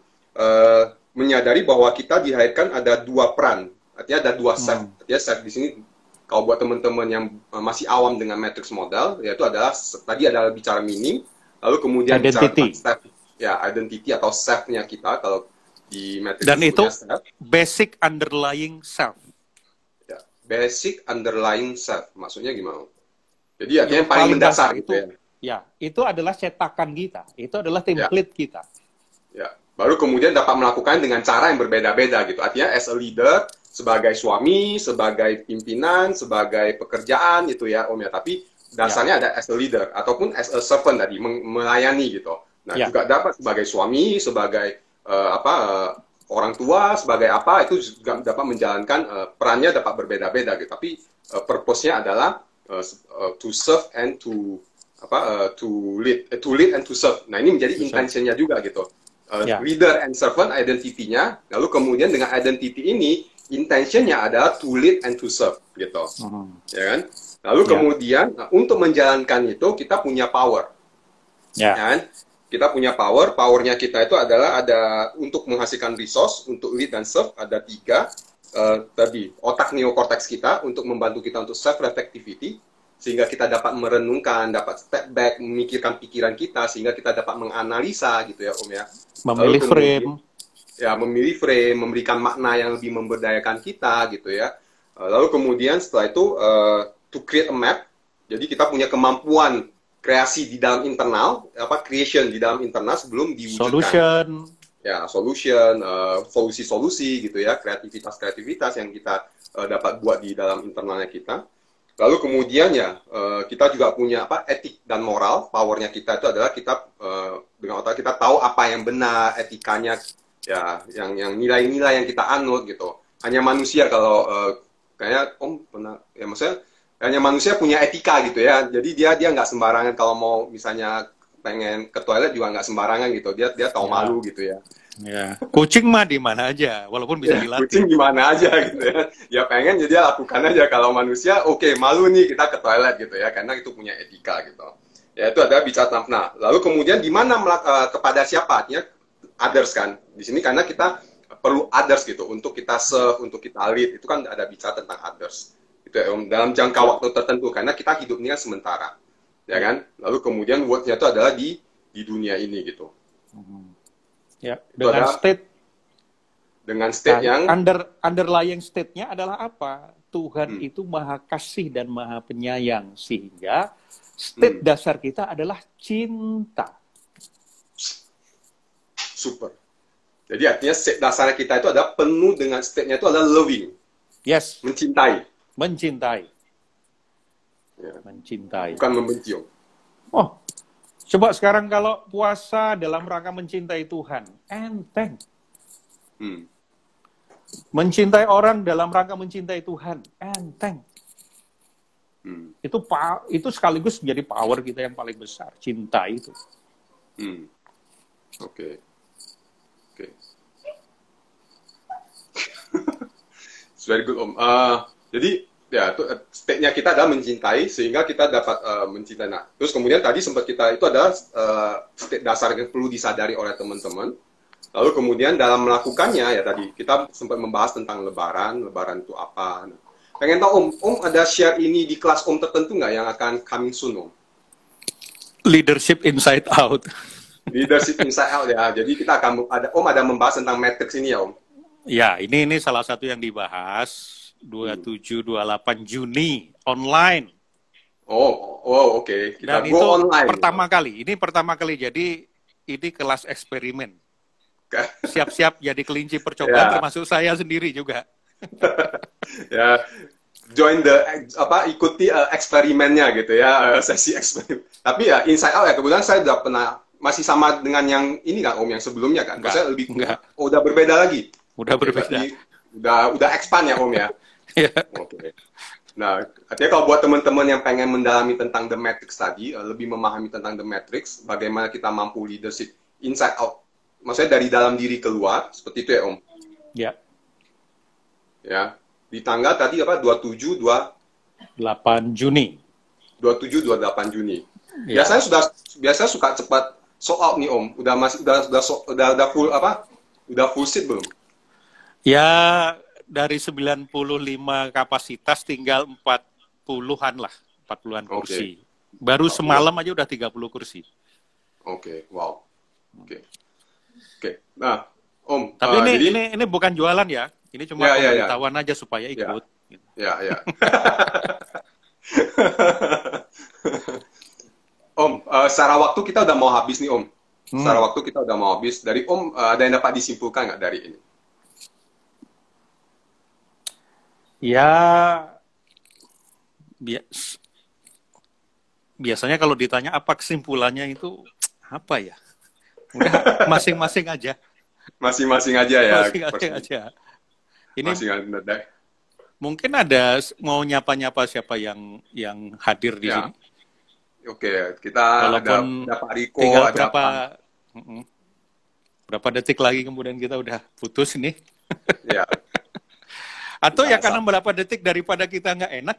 menyadari bahwa kita dilahirkan ada dua peran, artinya ada dua self. Artinya self di sini kalau buat teman-teman yang masih awam dengan matrix model, yaitu adalah tadi adalah bicara meaning, lalu kemudian identity. Bicara self, identity atau self-nya kita kalau di matrix. Dan itu basic underlying self. Basic underlying self, maksudnya gimana? Jadi artinya yang paling mendasar gitu ya. Ya, itu adalah cetakan kita, itu adalah template kita. Ya, baru kemudian dapat melakukan dengan cara yang berbeda-beda gitu. Artinya as a leader, sebagai suami, sebagai pimpinan, sebagai pekerjaan itu ya, Om ya. Tapi dasarnya ada as a leader ataupun as a servant tadi, melayani gitu. Nah, juga dapat sebagai suami, sebagai orang tua, sebagai apa, itu juga dapat menjalankan perannya dapat berbeda-beda gitu. Tapi purpose-nya adalah to serve and to lead and to serve. Nah, ini menjadi intention-nya juga gitu. Leader and servant identity-nya, lalu kemudian dengan identity ini intentionnya adalah to lead and to serve gitu, ya kan? Lalu Ya. kemudian untuk menjalankan itu kita punya power, Ya. kan? Kita punya power, powernya kita itu adalah ada untuk menghasilkan resource, untuk lead dan serve ada 3 tadi otak neokortex kita untuk membantu kita untuk self reflectivity sehingga kita dapat merenungkan, dapat step back, memikirkan pikiran kita sehingga kita dapat menganalisa gitu ya Om ya. Memilih frame. Ya, memilih frame, memberikan makna yang lebih memberdayakan kita gitu ya. Lalu kemudian setelah itu to create a map. Jadi kita punya kemampuan kreasi di dalam internal, creation di dalam internal sebelum diwujudkan. Solution. Ya, solution, solusi-solusi gitu ya, kreativitas-kreativitas yang kita dapat buat di dalam internalnya kita. Lalu kemudian ya, kita juga punya etik dan moral. Powernya kita itu adalah kita dengan otak kita tahu apa yang benar, etikanya ya, yang nilai-nilai yang kita anut gitu. Hanya manusia kalau kayaknya Om pernah ya, maksudnya hanya manusia punya etika gitu ya. Jadi dia nggak sembarangan kalau mau misalnya pengen ke toilet juga nggak sembarangan gitu. Dia tahu malu gitu ya. Ya. Kucing mah di mana aja, walaupun bisa dilatih. Kucing di mana aja gitu ya. Ya pengen jadi lakukan aja. Kalau manusia oke, malu nih kita ke toilet gitu ya, karena itu punya etika gitu. Ya itu adalah bicara tentang. Nah, lalu kemudian di mana kepada siapa? Artinya others kan. Di sini karena kita perlu others gitu untuk kita serve, untuk kita lead. Itu kan ada bicara tentang others. Gitu ya, dalam jangka waktu tertentu karena kita hidup ini kan sementara. Ya kan? Lalu kemudian word-nya itu adalah di dunia ini gitu. Ya, dengan state yang underlying state-nya adalah apa? Tuhan itu Maha Kasih dan Maha Penyayang sehingga state dasar kita adalah cinta. Super. Jadi artinya state dasar kita itu adalah penuh dengan state-nya itu adalah loving. Yes. Mencintai. Ya. Mencintai. Bukan membenci. Oh, coba sekarang kalau puasa dalam rangka mencintai Tuhan, enteng. Mencintai orang dalam rangka mencintai Tuhan, enteng. Itu sekaligus menjadi power kita yang paling besar, cinta itu. Oke. It's very good Om. Jadi ya state-nya kita adalah mencintai sehingga kita dapat mencintai. Nah, terus kemudian tadi sempat kita itu adalah state dasar yang perlu disadari oleh teman-teman. Lalu kemudian dalam melakukannya ya tadi kita sempat membahas tentang lebaran itu apa. Nah, pengen tahu Om ada share ini di kelas Om tertentu nggak yang akan coming soon Om? Leadership Inside Out. Leadership Inside Out ya. Jadi kita akan ada membahas tentang matrix ini ya Om. Ya, ini salah satu yang dibahas 27-28 Juni online. Oh, oke. Kita dan go itu online. Pertama kali. Jadi ini kelas eksperimen. Siap-siap jadi kelinci percobaan termasuk saya sendiri juga. Ya, ikuti eksperimennya gitu ya, sesi eksperimen. Tapi ya Inside Out ya kebetulan saya udah pernah masih sama dengan yang ini kan Om yang sebelumnya kan. Maksudnya lebih udah berbeda lagi. Udah berbeda. Udah expand ya Om ya. Oke. Nah, artinya kalau buat teman-teman yang pengen mendalami tentang The Matrix tadi, lebih memahami tentang The Matrix, bagaimana kita mampu leadership inside out, maksudnya dari dalam diri keluar, seperti itu ya Om? Ya. Ya, di tanggal tadi 27, 8 Juni. 27, 28 Juni. Ya. Biasanya suka cepat sold out nih Om. Udah full seat belum? Ya, dari 95 kapasitas tinggal 40-an lah, 40-an kursi. Baru semalam aja udah 30 kursi. Oke, wow. Oke. Nah, Om, tapi ini bukan jualan ya. Ini cuma pemberitahuan aja supaya ikut. Ya. Om, secara waktu kita udah mau habis nih Om. Secara waktu kita udah mau habis. Dari Om, ada yang dapat disimpulkan nggak dari ini? Ya, biasanya kalau ditanya apa kesimpulannya itu apa ya? Udah masing-masing aja. Masing-masing aja ya. Masing-masing aja. Ini mungkin ada mau nyapa-nyapa siapa yang hadir di sini. Oke, kita ada Pak Riko, tinggal berapa detik lagi kemudian kita udah putus nih. Ya. Atau ya Nah, karena berapa detik daripada kita nggak enak,